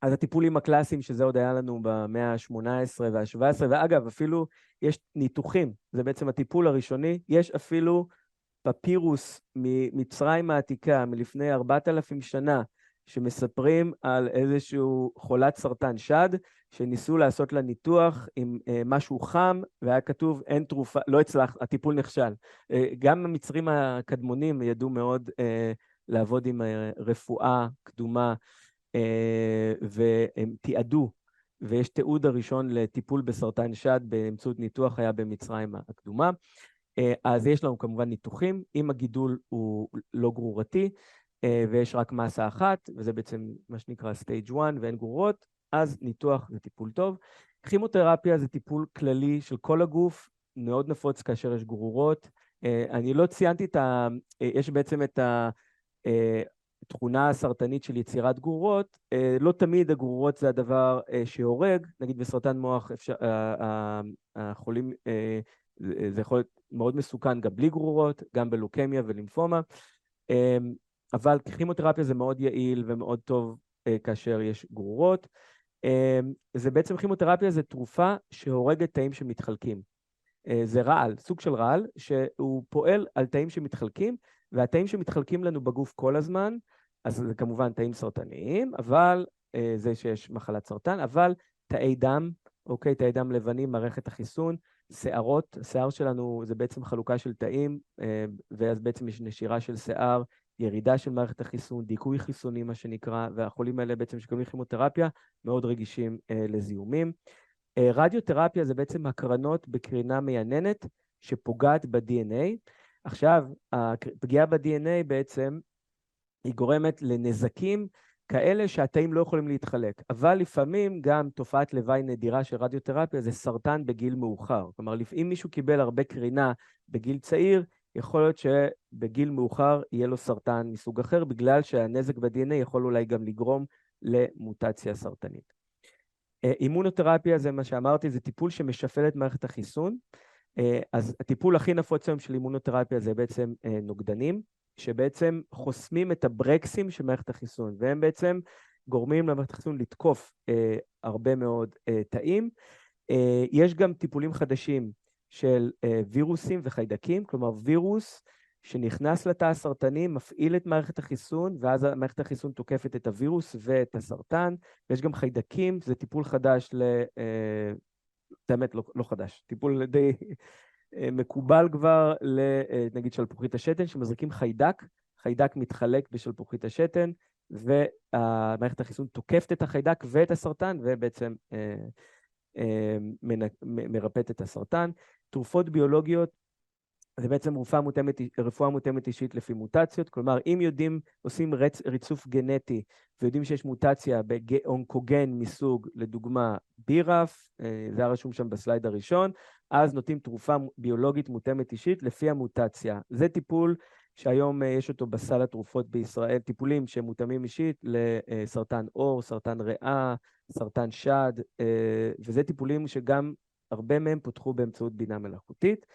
אז הטיפולים הקלאסיים, שזה עוד היה לנו במאה ה-18 וה-17, ואגב, אפילו יש ניתוחים, זה בעצם הטיפול הראשוני, יש אפילו פפירוס ממצרים העתיקה, מלפני 4,000 שנה, שמספרים על איזשהו חולת סרטן שד, שניסו לעשות לה ניתוח עם משהו חם, והיה כתוב, אין תרופה, לא הצלח, הטיפול נכשל. גם המצרים הקדמונים ידעו מאוד לעבוד עם רפואה קדומה, והם תיעדו, ויש תיעוד הראשון לטיפול בסרטן שד באמצעות ניתוח היה במצרים הקדומה. אז יש לנו כמובן ניתוחים, אם הגידול הוא לא גרורתי, ויש רק מסה אחת, וזה בעצם מה שנקרא stage 1 ואין גרורות, אז ניתוח זה טיפול טוב. כימותרפיה זה טיפול כללי של כל הגוף, מאוד נפוץ כאשר יש גרורות. אני לא ציינתי יש בעצם את התכונה הסרטנית של יצירת גרורות, לא תמיד הגרורות זה הדבר שהורג, נגיד בסרטן מוח החולים, זה יכול להיות מאוד מסוכן גם בלי גרורות, גם בלוקמיה ולימפומה, אבל כימותרפיה זה מאוד יעיל ומאוד טוב כאשר יש גרורות. זה בעצם כימותרפיה זה תרופה שהורגת תאים שמתחלקים. זה רעל, סוג של רעל, שהוא פועל על תאים שמתחלקים, והתאים שמתחלקים לנו בגוף כל הזמן, אז זה כמובן תאים סרטניים, אבל זה שיש מחלת סרטן, אבל תאי דם, אוקיי, תאי דם לבנים, מערכת החיסון, שערות, השיער שלנו זה בעצם חלוקה של תאים, ואז בעצם יש נשירה של שיער, ירידה של מערכת החיסון, דיכוי חיסוני מה שנקרא, והחולים האלה בעצם שקוראים כימותרפיה, מאוד רגישים לזיהומים. רדיותרפיה זה בעצם הקרנות בקרינה מייננת שפוגעת ב-DNA. עכשיו, הפגיעה ב-DNA בעצם היא גורמת לנזקים כאלה שהתאים לא יכולים להתחלק, אבל לפעמים גם תופעת לוואי נדירה של רדיותרפיה זה סרטן בגיל מאוחר. כלומר, אם מישהו קיבל הרבה קרינה בגיל צעיר, יכול להיות שבגיל מאוחר יהיה לו סרטן מסוג אחר, בגלל שהנזק ב-DNA יכול אולי גם לגרום למוטציה סרטנית. אימונותרפיה זה מה שאמרתי, זה טיפול שמשפל את מערכת החיסון. אז הטיפול הכי נפוץ היום של אימונותרפיה זה בעצם נוגדנים, שבעצם חוסמים את הברקסים של מערכת החיסון, והם בעצם גורמים למערכת החיסון לתקוף הרבה מאוד תאים. יש גם טיפולים חדשים של וירוסים וחיידקים, כלומר וירוס שנכנס לתא הסרטני, מפעיל את מערכת החיסון, ואז מערכת החיסון תוקפת את הווירוס ואת הסרטן, ויש גם חיידקים, זה טיפול חדש באמת לא חדש, טיפול די מקובל כבר נגיד שלפוחית השתן, שמזריקים חיידק, חיידק מתחלק בשלפוחית השתן, ומערכת החיסון תוקפת את החיידק ואת הסרטן, ובעצם מרפאת את הסרטן. תרופות ביולוגיות, זה בעצם רפואה מותאמת אישית לפי מוטציות, כלומר, אם עושים ריצוף גנטי, ויודעים שיש מוטציה באונקוגן מסוג, לדוגמה, BRAF, זה הרשום שם בסלייד הראשון, אז נותנים תרופה ביולוגית מותאמת אישית לפי המוטציה. זה טיפול שהיום יש אותו בסל התרופות בישראל, טיפולים שמותאמים אישית לסרטן עור, סרטן ריאה, סרטן שד, וזה טיפולים שגם הרבה מהם פותחו באמצעות בינה מלאכותית,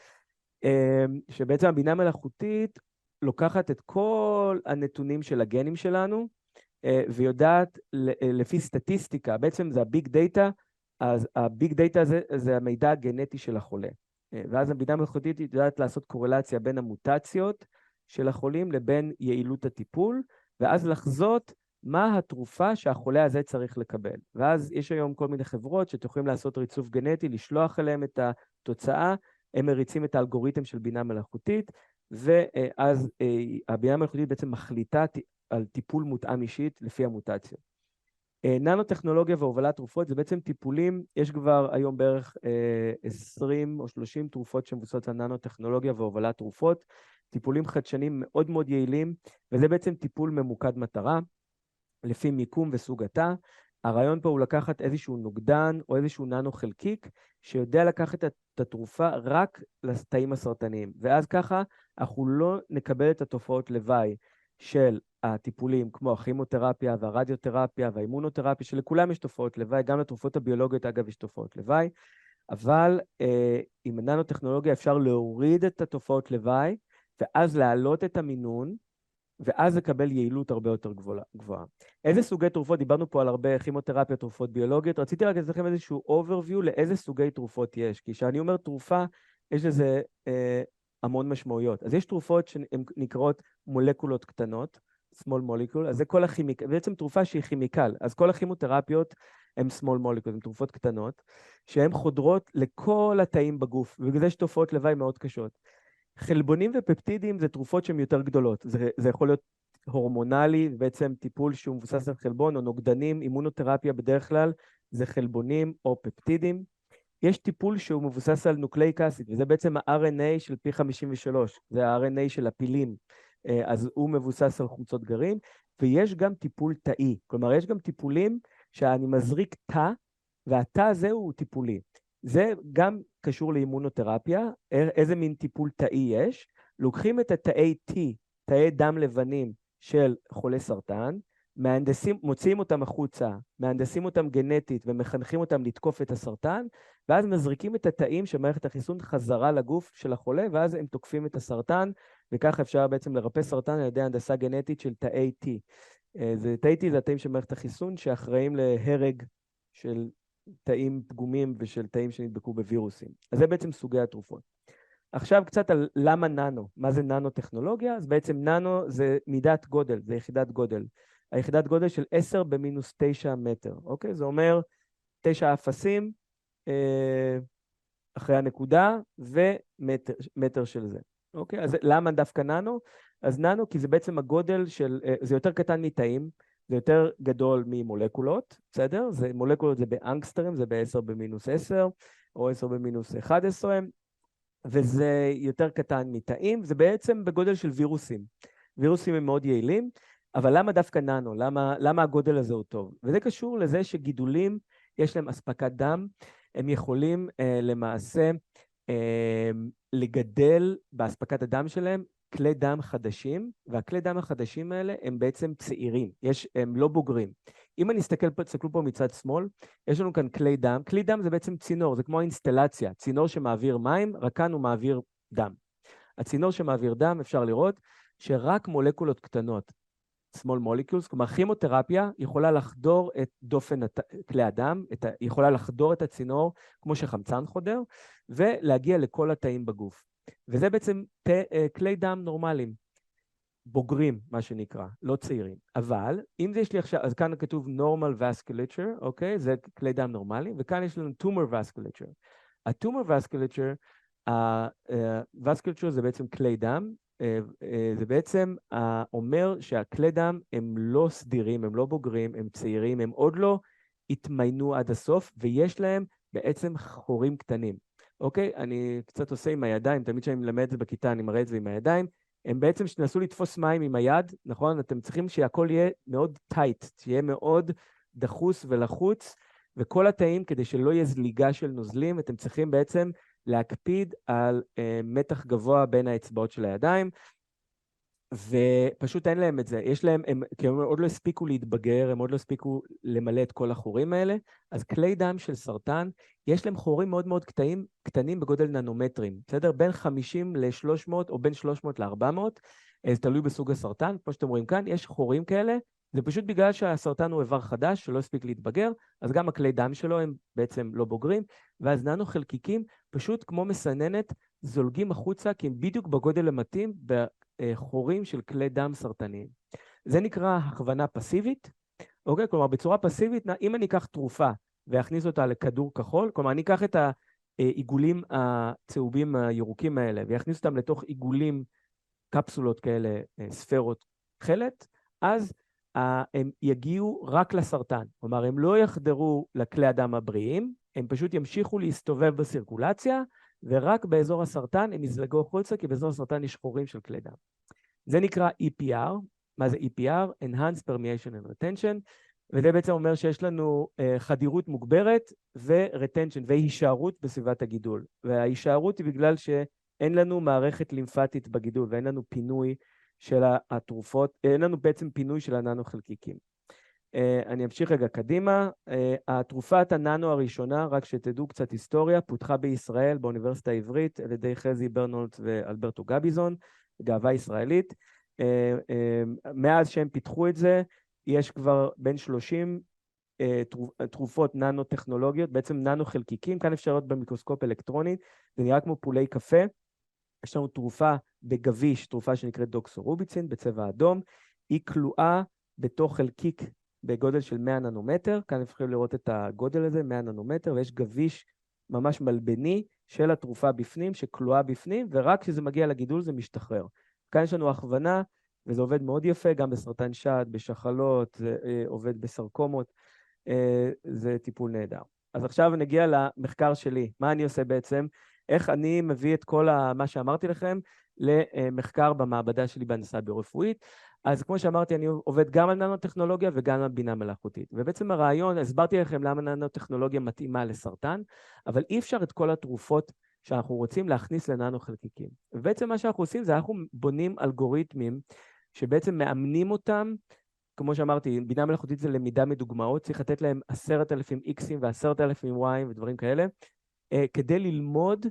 שבעצם הבינה מלאכותית לוקחת את כל הנתונים של הגנים שלנו, ויודעת לפי סטטיסטיקה, בעצם זה הביג דאטה, אז הביג דאטה זה המידע הגנטי של החולה. ואז הבינה מלאכותית יודעת לעשות קורלציה בין המוטציות של החולים לבין יעילות הטיפול, ואז לחזות מה התרופה שהחולה הזה צריך לקבל. ואז יש היום כל מיני חברות שתוכלים לעשות ריצוף גנטי, לשלוח אליהם את התוצאה, הם מריצים את האלגוריתם של בינה מלאכותית, ואז הבינה מלאכותית בעצם מחליטה על טיפול מותאם אישית לפי המוטציות. ננו-טכנולוגיה והובלת תרופות זה בעצם טיפולים, יש כבר היום בערך 20 או 30 תרופות שמבוססות על ננו-טכנולוגיה והובלת תרופות, טיפולים חדשניים מאוד מאוד יעילים, וזה בעצם טיפול ממוקד מטרה, לפי מיקום וסוג התא. הרעיון פה הוא לקחת איזשהו נוגדן או איזשהו ננו חלקיק, שיודע לקחת את התרופה רק לתאים הסרטניים, ואז ככה אנחנו לא נקבל את התופעות לוואי של הטיפולים, כמו הכימותרפיה והרדיותרפיה והאימונותרפיה, שלכולם יש תופעות לוואי, גם לתרופות הביולוגיות אגב יש תופעות לוואי, אבל עם הננו-טכנולוגיה אפשר להוריד את התופעות לוואי, ואז להעלות את המינון, ואז לקבל יעילות הרבה יותר גבוהה. איזה סוגי תרופות? דיברנו פה על הרבה כימותרפיה, תרופות ביולוגיות. רציתי רק לתת לכם איזשהו overview לאיזה סוגי תרופות יש, כי כשאני אומר תרופה, יש לזה המון משמעויות. אז יש תרופות שהן נקראות מולקולות קטנות, small molecule, אז זה כל בעצם תרופה שהיא כימיקל, אז כל הכימותרפיות הן small molecule, הן תרופות קטנות, שהן חודרות לכל התאים בגוף, ובגלל זה יש תופעות לוואי מאוד קשות. חלבונים ופפטידים זה תרופות שהן יותר גדולות, זה יכול להיות הורמונלי, בעצם טיפול שהוא מבוסס על חלבון, או נוגדנים, אימונותרפיה בדרך כלל, זה חלבונים או פפטידים. יש טיפול שהוא מבוסס על נוקלאיק אסיד, וזה בעצם ה-RNA של פי 53, זה ה-RNA של הפילים, אז הוא מבוסס על חומצות גרעין, ויש גם טיפול תאי, כלומר יש גם טיפולים שאני מזריק תא, והתא הזה הוא טיפולי. זה גם קשור לאימונותרפיה, איזה מין טיפול תאי יש, לוקחים את התאי T, תאי דם לבנים של חולי סרטן, מוציאים אותם החוצה, מהנדסים אותם גנטית ומחנכים אותם לתקוף את הסרטן, ואז מזריקים את התאים של מערכת החיסון חזרה לגוף של החולה, ואז הם תוקפים את הסרטן, וככה אפשר בעצם לרפא סרטן על ידי הנדסה גנטית של תאי T. תאי T זה התאים של מערכת החיסון שאחראים להרג של תאים פגומים ושל תאים שנדבקו בווירוסים. אז זה בעצם סוגי התרופות. עכשיו קצת על למה ננו, מה זה ננו-טכנולוגיה? אז בעצם ננו זה מידת גודל, זה יחידת גודל. היחידת גודל של 10 במינוס 9 מטר, אוקיי? זה אומר 9 אפסים אחרי הנקודה ומטר של זה, אוקיי? אז למה דווקא ננו? אז ננו כי זה בעצם הגודל של, זה יותר קטן מתאים, זה יותר גדול ממולקולות, בסדר? מולקולות זה באנגסטרים, זה ב-10 במינוס 10 או 10 במינוס 11, וזה יותר קטן מתאים, זה בעצם בגודל של וירוסים. וירוסים הם מאוד יעילים, אבל למה דווקא ננו? למה הגודל הזה הוא טוב? וזה קשור לזה שגידולים, יש להם אספקת דם, הם יכולים למעשה לגדל באספקת הדם שלהם כלי דם חדשים, והכלי דם החדשים האלה הם בעצם צעירים, הם לא בוגרים. אם אני תסתכלו פה מצד שמאל, יש לנו כאן כלי דם, כלי דם זה בעצם צינור, זה כמו האינסטלציה, צינור שמעביר מים, רק כאן הוא מעביר דם. הצינור שמעביר דם, אפשר לראות שרק מולקולות קטנות, small molecules, כלומר כימותרפיה יכולה לחדור את דופן כלי הדם, יכולה לחדור את הצינור כמו שחמצן חודר, ולהגיע לכל התאים בגוף. וזה בעצם כלי דם נורמליים, בוגרים, מה שנקרא, לא צעירים. אבל, אם זה יש לי עכשיו, אז כאן כתוב normal vasculature, אוקיי? זה כלי דם נורמליים, וכאן יש לנו tumor vasculature. ה-tumor vasculature, vasculature זה בעצם כלי דם, זה בעצם אומר שהכלי דם הם לא סדירים, הם לא בוגרים, הם צעירים, הם עוד לא התמיינו עד הסוף, ויש להם בעצם חורים קטנים. אוקיי? אני קצת עושה עם הידיים, תמיד כשאני מלמד את זה בכיתה, אני מראה את זה עם הידיים. הם בעצם שנסו לתפוס מים עם היד, נכון? אתם צריכים שהכל יהיה מאוד טייט, שיהיה מאוד דחוס ולחוץ, וכל התאים, כדי שלא יהיה זליגה של נוזלים, אתם צריכים בעצם להקפיד על מתח גבוה בין האצבעות של הידיים, ופשוט אין להם את זה. יש להם, כי הם עוד לא הספיקו להתבגר, הם עוד לא הספיקו למלא את כל החורים האלה, אז כלי דם של סרטן, יש להם חורים מאוד מאוד קטנים בגודל ננומטרים, בסדר? בין 50 ל-300 או בין 300 ל-400, זה תלוי בסוג הסרטן. כמו שאתם רואים כאן, יש חורים כאלה, זה פשוט בגלל שהסרטן הוא איבר חדש שלא הספיק להתבגר, אז גם הכלי דם שלו הם בעצם לא בוגרים, ואז ננו חלקיקים, פשוט כמו מסננת, זולגים החוצה, כי הם בדיוק בגודל המתאים בחורים של כלי דם סרטניים. זה נקרא הכוונה פסיבית, אוקיי? כלומר, בצורה פסיבית, אם אני אקח תרופה ואכניס אותה לכדור כחול, כלומר, אני אקח את העיגולים הצהובים הירוקים האלה, ויכניס אותם לתוך עיגולים, קפסולות כאלה, ספרות תכלת, אז הם יגיעו רק לסרטן. כלומר, הם לא יחדרו לכלי הדם הבריאים, הם פשוט ימשיכו להסתובב בסירקולציה, ורק באזור הסרטן הם יזלגו החוצה, כי באזור הסרטן יש חורים של כלי דם. זה נקרא EPR. מה זה EPR? Enhanced Permeation and Retention, וזה בעצם אומר שיש לנו חדירות מוגברת ו-retention, והישארות בסביבת הגידול. וההישארות היא בגלל שאין לנו מערכת לימפטית בגידול, ואין לנו פינוי של התרופות, אין לנו בעצם פינוי של הננו חלקיקים. אני אמשיך רגע קדימה. התרופת הננו הראשונה, רק שתדעו קצת היסטוריה, פותחה בישראל באוניברסיטה העברית על ידי חזי ברנולט ואלברטו גביזון, גאווה ישראלית. מאז שהם פיתחו את זה, יש כבר בין 30 תרופות ננו-טכנולוגיות, בעצם ננו-חלקיקים, כאן אפשר לראות במיקרוסקופ אלקטרוני, זה נראה כמו פולי קפה. יש לנו תרופה בגביש, תרופה שנקראת דוקסורוביצין, בצבע אדום, היא כלואה בתוך חלקיק בגודל של 100 ננומטר, כאן אפשר לראות את הגודל הזה, 100 ננומטר, ויש גביש ממש מלבני של התרופה בפנים, שכלואה בפנים, ורק כשזה מגיע לגידול זה משתחרר. כאן יש לנו הכוונה, וזה עובד מאוד יפה, גם בסרטן שד, בשחלות, זה עובד בסרקומות, זה טיפול נהדר. אז עכשיו נגיע למחקר שלי. מה אני עושה בעצם? איך אני מביא את כל מה שאמרתי לכם למחקר במעבדה שלי בהנדסה ביו-רפואית. אז כמו שאמרתי, אני עובד גם על ננו-טכנולוגיה וגם על בינה מלאכותית. ובעצם הרעיון, הסברתי לכם למה ננו-טכנולוגיה מתאימה לסרטן, אבל אי אפשר את כל התרופות שאנחנו רוצים להכניס לננו-חלקיקים. ובעצם מה שאנחנו עושים זה אנחנו בונים אלגוריתמים שבעצם מאמנים אותם, כמו שאמרתי, בינה מלאכותית זה למידה מדוגמאות, צריך לתת להם 10,000 X'ים ו10,000 Y'ים ודברים כאלה, כדי ללמוד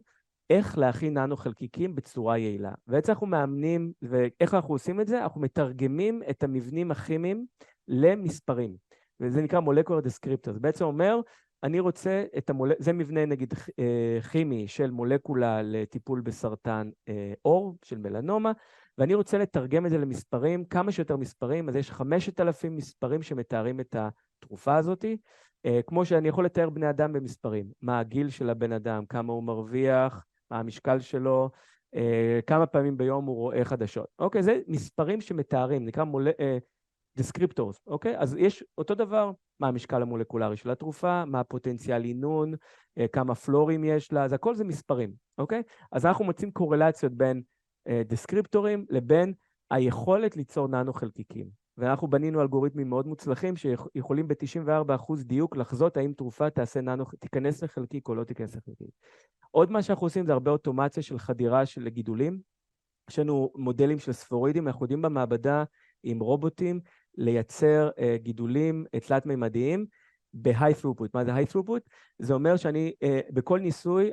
איך להכין ננו חלקיקים בצורה יעילה. בעצם אנחנו מאמנים, ואיך אנחנו עושים את זה? אנחנו מתרגמים את המבנים הכימיים למספרים, וזה נקרא מולקולר דסקריפטור. זה בעצם אומר, אני רוצה זה מבנה נגיד כימי של מולקולה לטיפול בסרטן עור, של מלנומה, ואני רוצה לתרגם את זה למספרים, כמה שיותר מספרים, אז יש 5,000 מספרים שמתארים את התרופה הזאת, כמו שאני יכול לתאר בני אדם במספרים, מה הגיל של הבן אדם, כמה הוא מרוויח, מה המשקל שלו, כמה פעמים ביום הוא רואה חדשות. אוקיי, זה מספרים שמתארים, נקרא descriptors, אוקיי? אז יש אותו דבר, מה המשקל המולקולרי של התרופה, מה הפוטנציאל עינון, כמה פלורים יש לה, אז הכל זה מספרים, אוקיי? אז אנחנו מוצאים קורלציות בין דסקריפטורים לבין היכולת ליצור ננו חלקיקים. ואנחנו בנינו אלגוריתמים מאוד מוצלחים שיכולים ב-94% דיוק לחזות האם תרופה תיכנס לחלקיק או לא תיכנס לחלקיק. עוד מה שאנחנו עושים זה הרבה אוטומציה של חדירה של גידולים. יש לנו מודלים של ספרוידים, אנחנו יודעים במעבדה עם רובוטים לייצר גידולים תלת-ממדיים ב-high throughput. מה זה high throughput? זה אומר שאני, בכל ניסוי,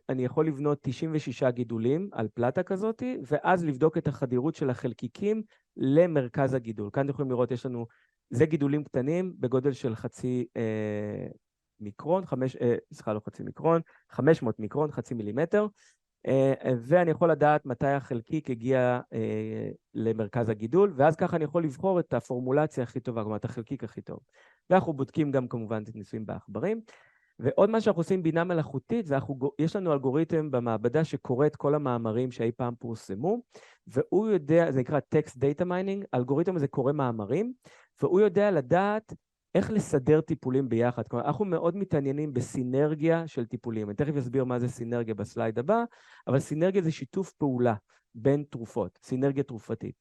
אני יכול לבנות 96 גידולים על פלטה כזאת, ואז לבדוק את החדירות של החלקיקים למרכז הגידול. כאן אתם יכולים לראות, יש לנו, זה גידולים קטנים בגודל של חצי מיקרון, לא חצי מיקרון, 500 מיקרון, חצי מילימטר, ואני יכול לדעת מתי החלקיק הגיע למרכז הגידול, ואז ככה אני יכול לבחור את הפורמולציה הכי טובה, כלומר את החלקיק הכי טוב. ואנחנו בודקים גם כמובן את ניסויים בעכברים. ועוד מה שאנחנו עושים בינה מלאכותית, יש לנו אלגוריתם במעבדה שקורא את כל המאמרים שאי פעם פורסמו, והוא יודע, זה נקרא Text Data Mining, האלגוריתם הזה קורא מאמרים, והוא יודע לדעת איך לסדר טיפולים ביחד. כלומר, אנחנו מאוד מתעניינים בסינרגיה של טיפולים. אני תכף אסביר מה זה סינרגיה בסלייד הבא, אבל סינרגיה זה שיתוף פעולה בין תרופות, סינרגיה תרופתית.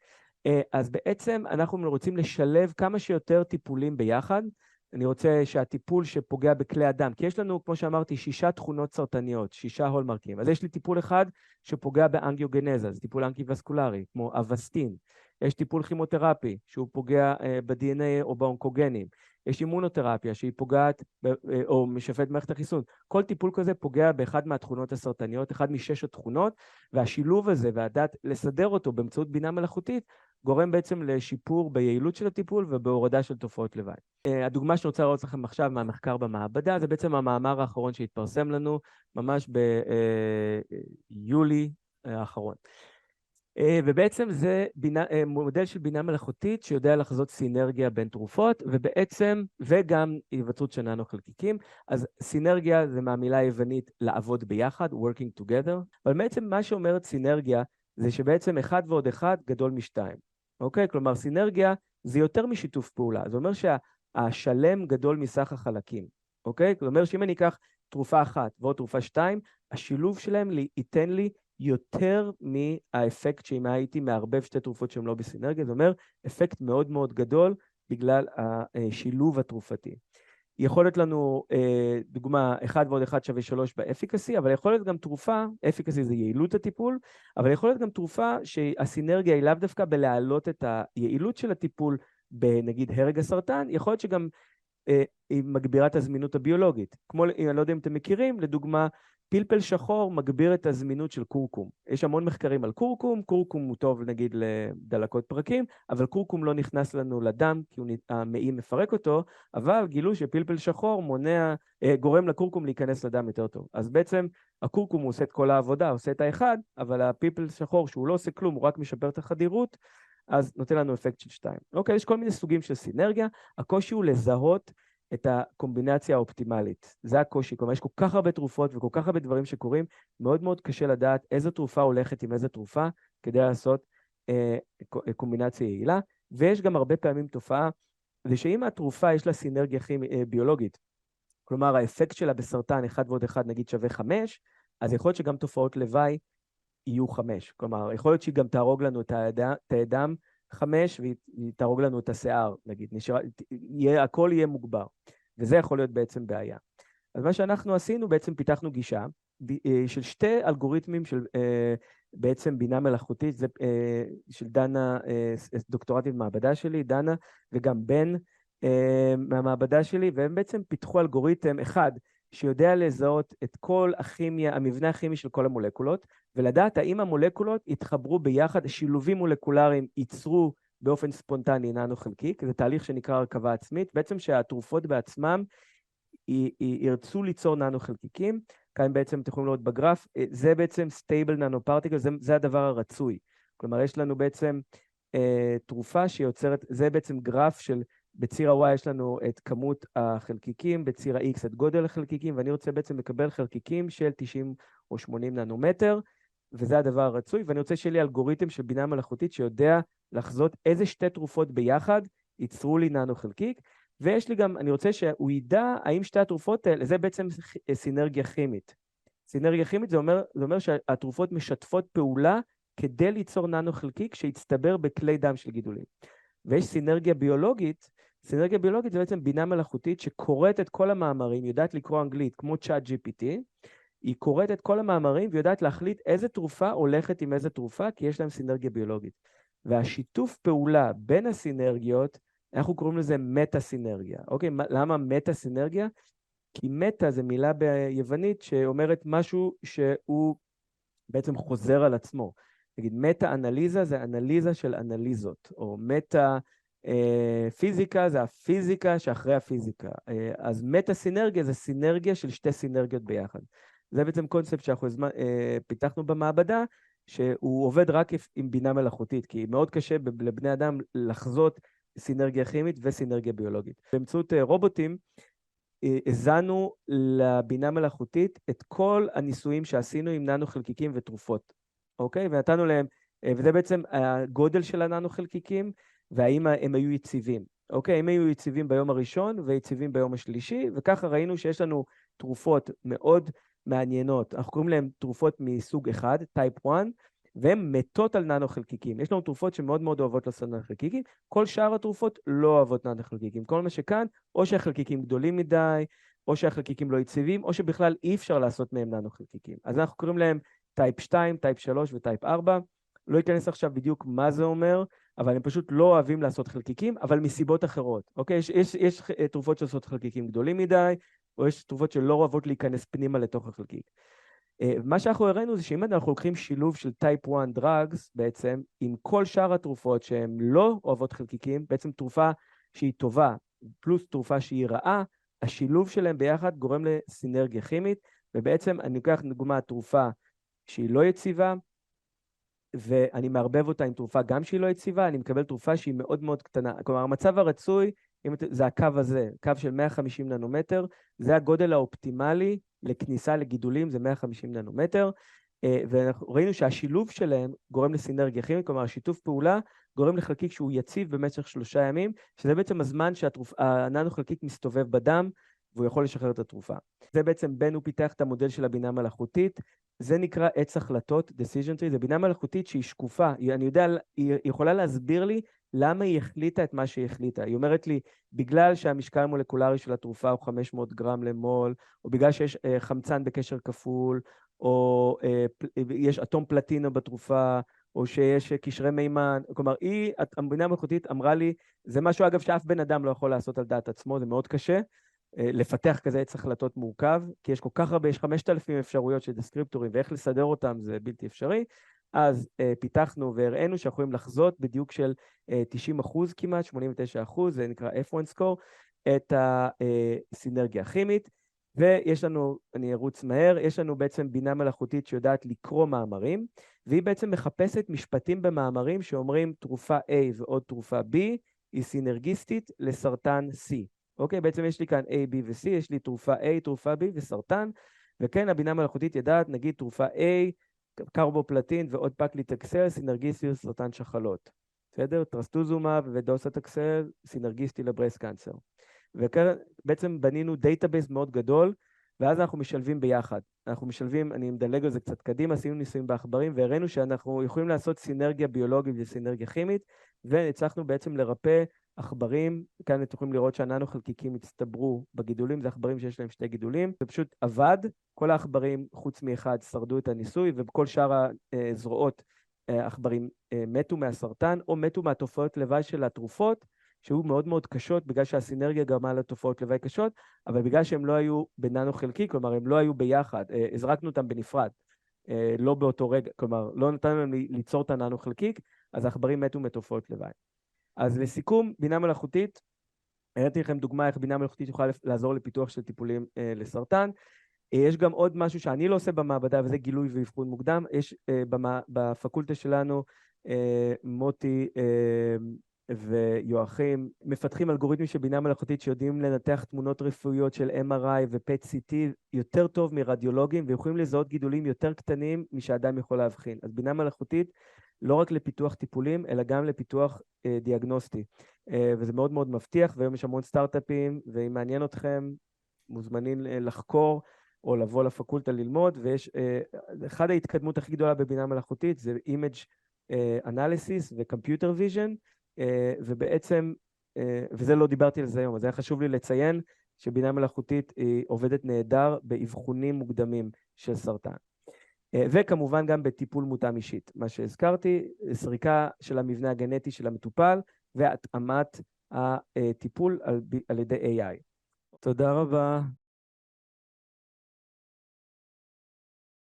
אז בעצם אנחנו רוצים לשלב כמה שיותר טיפולים ביחד. אני רוצה שהטיפול שפוגע בכלי הדם, כי יש לנו, כמו שאמרתי, 6 תכונות סרטניות, 6 הולמרקים. אז יש לי טיפול אחד שפוגע באנגיוגנזה, זה טיפול אנטי-וסקולרי, כמו אבסטין. יש טיפול כימותרפי, שהוא פוגע ב-DNA או באונקוגנים. יש אימונותרפיה שהיא פוגעת או משפט מערכת החיסון. כל טיפול כזה פוגע באחד מהתכונות הסרטניות, אחד מ6 התכונות, והשילוב הזה והדעת לסדר אותו באמצעות בינה מלאכותית, גורם בעצם לשיפור ביעילות של הטיפול ובהורדה של תופעות לוואי. הדוגמה שאני רוצה לראות לכם עכשיו מהמחקר במעבדה, זה בעצם המאמר האחרון שהתפרסם לנו, ממש ביולי האחרון. ובעצם זה מודל של בינה מלאכותית שיודע לחזות סינרגיה בין תרופות, ובעצם, וגם היווצרות של ננו חלקיקים. אז סינרגיה זה מהמילה היוונית לעבוד ביחד, working together, אבל בעצם מה שאומרת סינרגיה, זה שבעצם 1 ועוד 1 גדול מ2. אוקיי? כלומר, סינרגיה זה יותר משיתוף פעולה. זה אומר שהשלם גדול מסך החלקים. אוקיי? כלומר, שאם אני אקח תרופה 1 ועוד תרופה 2, השילוב שלהם ייתן לי יותר מהאפקט שאם הייתי מערבב 2 תרופות שהן לא בסינרגיה, זה אומר אפקט מאוד מאוד גדול בגלל השילוב התרופתי. יכול להיות לנו דוגמה 1 ועוד 1 שווה 3 באפיקסי, אבל יכול להיות גם תרופה, אפיקסי זה יעילות הטיפול, אבל יכול להיות גם תרופה שהסינרגיה היא לאו דווקא בלהעלות את היעילות של הטיפול בנגיד הרג הסרטן, יכול להיות שגם היא מגבירה את הזמינות הביולוגית. כמו, אני לא יודע אם אתם מכירים, לדוגמה, פלפל שחור מגביר את הזמינות של קורקום. יש המון מחקרים על קורקום, קורקום הוא טוב נגיד לדלקות פרקים, אבל קורקום לא נכנס לנו לדם, כי המעי מפרק אותו, אבל גילו שפלפל שחור גורם לקורקום להיכנס לדם יותר טוב. אז בעצם הקורקום הוא עושה את כל העבודה, עושה את האחד, אבל הפלפל שחור שהוא לא עושה כלום, הוא רק משפר את החדירות, אז נותן לנו אפקט של 2. אוקיי, יש כל מיני סוגים של סינרגיה, הקושי הוא לזהות את הקומבינציה האופטימלית. זה הקושי, כלומר יש כל כך הרבה תרופות וכל כך הרבה דברים שקורים, מאוד מאוד קשה לדעת איזו תרופה הולכת עם איזו תרופה, כדי לעשות קומבינציה יעילה, ויש גם הרבה פעמים תופעה, זה שאם התרופה יש לה סינרגיה ביולוגית, כלומר האפקט שלה בסרטן 1 ועוד 1 נגיד שווה 5, אז יכול להיות שגם תופעות לוואי יהיו 5, כלומר יכול להיות שהיא גם תהרוג לנו את האדם 5 והיא תהרוג לנו את השיער, נגיד, הכל יהיה מוגבר, וזה יכול להיות בעצם בעיה. אז מה שאנחנו עשינו, בעצם פיתחנו גישה של 2 אלגוריתמים של בעצם בינה מלאכותית, זה של דנה, דוקטורטית במעבדה שלי, דנה, וגם בן מהמעבדה שלי, והם בעצם פיתחו אלגוריתם אחד, שיודע לזהות את כל המבנה הכימי של כל המולקולות, ולדעת האם המולקולות יתחברו ביחד, שילובים מולקולריים ייצרו באופן ספונטני ננו חלקיק, זה תהליך שנקרא הרכבה עצמית, בעצם שהתרופות בעצמם ירצו ליצור ננו חלקיקים, כאן בעצם אתם יכולים לראות בגרף, זה בעצם stable nanoparticle, זה הדבר הרצוי, כלומר יש לנו בעצם תרופה שיוצרת, זה בעצם גרף של בציר ה-Y יש לנו את כמות החלקיקים, בציר ה-X את גודל החלקיקים, ואני רוצה בעצם לקבל חלקיקים של 90 או 80 ננומטר, וזה הדבר הרצוי, ואני רוצה שיהיה לי אלגוריתם של בינה מלאכותית שיודע לחזות איזה 2 תרופות ביחד ייצרו לי ננו חלקיק, ויש לי גם, אני רוצה שהוא ידע האם 2 התרופות האלה, זה בעצם סינרגיה כימית. סינרגיה כימית זה אומר שהתרופות משתפות פעולה כדי ליצור ננו חלקיק שיצטבר בכלי דם של גידולים. ויש סינרגיה ביולוגית, סינרגיה ביולוגית זה בעצם בינה מלאכותית שקוראת את כל המאמרים, יודעת לקרוא אנגלית כמו ChatGPT, היא קוראת את כל המאמרים ויודעת להחליט איזה תרופה הולכת עם איזה תרופה, כי יש להם סינרגיה ביולוגית. והשיתוף פעולה בין הסינרגיות, אנחנו קוראים לזה מטה-סינרגיה. אוקיי, למה מטה-סינרגיה? כי מטה זה מילה ביוונית שאומרת משהו שהוא בעצם חוזר על עצמו. נגיד, מטה-אנליזה זה אנליזה של אנליזות, או מטה-פיזיקה זה הפיזיקה שאחרי הפיזיקה. אז מטה-סינרגיה זה סינרגיה של 2 סינרגיות ביחד. זה בעצם קונספט שאנחנו פיתחנו במעבדה, שהוא עובד רק עם בינה מלאכותית, כי מאוד קשה לבני אדם לחזות סינרגיה כימית וסינרגיה ביולוגית. באמצעות רובוטים, הזנו לבינה מלאכותית את כל הניסויים שעשינו עם ננו חלקיקים ותרופות. אוקיי? ונתנו להם, וזה בעצם הגודל של הננו חלקיקים, והאם הם היו יציבים. אוקיי? הם היו יציבים ביום הראשון ויציבים ביום השלישי, וככה ראינו שיש לנו תרופות מאוד מעניינות. אנחנו קוראים להן תרופות מסוג אחד, טייפ 1, והן מתות על ננו-חלקיקים. יש לנו תרופות שמאוד מאוד אוהבות לעשות ננו-חלקיקים, כל שאר התרופות לא אוהבות ננו-חלקיקים. כל מה שכאן, או שהחלקיקים גדולים מדי, או שהחלקיקים לא יציבים, או שבכלל אי אפשר לעשות מהם ננו-חלקיקים. אז אנחנו קוראים להם טייפ 2, טייפ 3 וטייפ 4. לא אכנס עכשיו בדיוק מה זה אומר, אבל הם פשוט לא אוהבים לעשות חלקיקים, אבל מסיבות אחרות, אוקיי? יש תרופות שעושות חלקיקים גדולים מדי, או יש תרופות שלא אוהבות להיכנס פנימה לתוך החלקיק. מה שאנחנו הראינו זה שאם אנחנו לוקחים שילוב של טייפ 1 drugs בעצם, עם כל שאר התרופות שהן לא אוהבות חלקיקים, בעצם תרופה שהיא טובה, פלוס תרופה שהיא רעה, השילוב שלהם ביחד גורם לסינרגיה כימית, ובעצם אני לוקח דוגמה תרופה שהיא לא יציבה, ואני מערבב אותה עם תרופה גם שהיא לא יציבה, אני מקבל תרופה שהיא מאוד מאוד קטנה. כלומר, המצב הרצוי, זה הקו הזה, קו של 150 ננומטר, זה הגודל האופטימלי לכניסה לגידולים, זה 150 ננומטר, ואנחנו ראינו שהשילוב שלהם גורם לסינרגיה כימית, כלומר, השיתוף פעולה גורם לחלקיק שהוא יציב במשך 3 ימים, שזה בעצם הזמן שהננו-חלקיק מסתובב בדם, והוא יכול לשחרר את התרופה. זה בעצם בן הוא פיתח את המודל של הבינה מלאכותית, זה נקרא עץ החלטות, decision tree, זה בינה מלאכותית שהיא שקופה, אני יודע, היא יכולה להסביר לי למה היא החליטה את מה שהיא החליטה. היא אומרת לי, בגלל שהמשקל המולקולרי של התרופה הוא 500 גרם למול, או בגלל שיש חמצן בקשר כפול, או יש אטום פלטינה בתרופה, או שיש קשרי מימן, כלומר, הבינה המלאכותית אמרה לי, זה משהו אגב שאף בן אדם לא יכול לעשות על דעת עצמו, זה מאוד קשה, לפתח כזה עץ החלטות מורכב, כי יש כל כך הרבה, יש 5,000 אפשרויות של דסקריפטורים, ואיך לסדר אותם זה בלתי אפשרי, אז פיתחנו והראינו שאנחנו יכולים לחזות בדיוק של 90% כמעט, 89%, זה נקרא F1 score, את הסינרגיה הכימית, ויש לנו, אני ארוץ מהר, יש לנו בעצם בינה מלאכותית שיודעת לקרוא מאמרים, והיא בעצם מחפשת משפטים במאמרים שאומרים תרופה A ועוד תרופה B, היא סינרגיסטית לסרטן C. אוקיי, בעצם יש לי כאן A, B ו-C, יש לי תרופה A, תרופה B וסרטן, וכן, הבינה מלאכותית ידעת, נגיד תרופה A, קרבופלטין ועוד פקליטקסל, סינרגיסטי לסרטן שחלות. בסדר? טרסטוזומב ודוסטקסל, סינרגיסטי לברסט קאנצר. וכן, בעצם בנינו דייטאבייס מאוד גדול, ואז אנחנו משלבים ביחד. אנחנו משלבים, אני מדלג על זה קצת קדימה, עשינו ניסויים בעכברים, והראינו שאנחנו יכולים לעשות סינרגיה ביולוגית וסינרגיה כימית, והצלחנו בעצם לרפא עכברים, כאן אתם יכולים לראות שהננו חלקיקים הצטברו בגידולים, זה עכברים שיש להם 2 גידולים, זה פשוט עבד, כל העכברים חוץ מאחד שרדו את הניסוי, ובכל שאר הזרועות עכברים מתו מהסרטן, או מתו מהתופעות לוואי של התרופות, שהיו מאוד מאוד קשות, בגלל שהסינרגיה גרמה לתופעות לוואי קשות, אבל בגלל שהם לא היו בננו חלקי, כלומר הם לא היו ביחד, הזרקנו אותם בנפרד, לא באותו רגע, כלומר לא נתנו להם ליצור את הננו חלקיק, אז העכברים מתו מתופעות לוואי. אז לסיכום, בינה מלאכותית, הראיתי לכם דוגמה איך בינה מלאכותית יכולה לעזור לפיתוח של טיפולים לסרטן. יש גם עוד משהו שאני לא עושה במעבדה, וזה גילוי ואבחון מוקדם. יש בפקולטה שלנו, מוטי ויואכים, מפתחים אלגוריתמים של בינה מלאכותית שיודעים לנתח תמונות רפואיות של MRI ו-PET-CT יותר טוב מרדיולוגים, ויכולים לזהות גידולים יותר קטנים משאדם יכול להבחין. אז בינה מלאכותית לא רק לפיתוח טיפולים, אלא גם לפיתוח דיאגנוסטי. וזה מאוד מאוד מבטיח, והיום יש המון סטארט-אפים, ואם מעניין אתכם, מוזמנים לחקור או לבוא לפקולטה ללמוד, ויש, אחד ההתקדמות הכי גדולה בבינה מלאכותית זה Image Analysis ו-Computer Vision, ובעצם, וזה לא דיברתי על זה היום, אז היה חשוב לי לציין שבינה מלאכותית היא עובדת נהדר באבחונים מוקדמים של סרטן. וכמובן גם בטיפול מותאם אישית, מה שהזכרתי, סריקה של המבנה הגנטי של המטופל, והתאמת הטיפול על ידי AI. תודה רבה.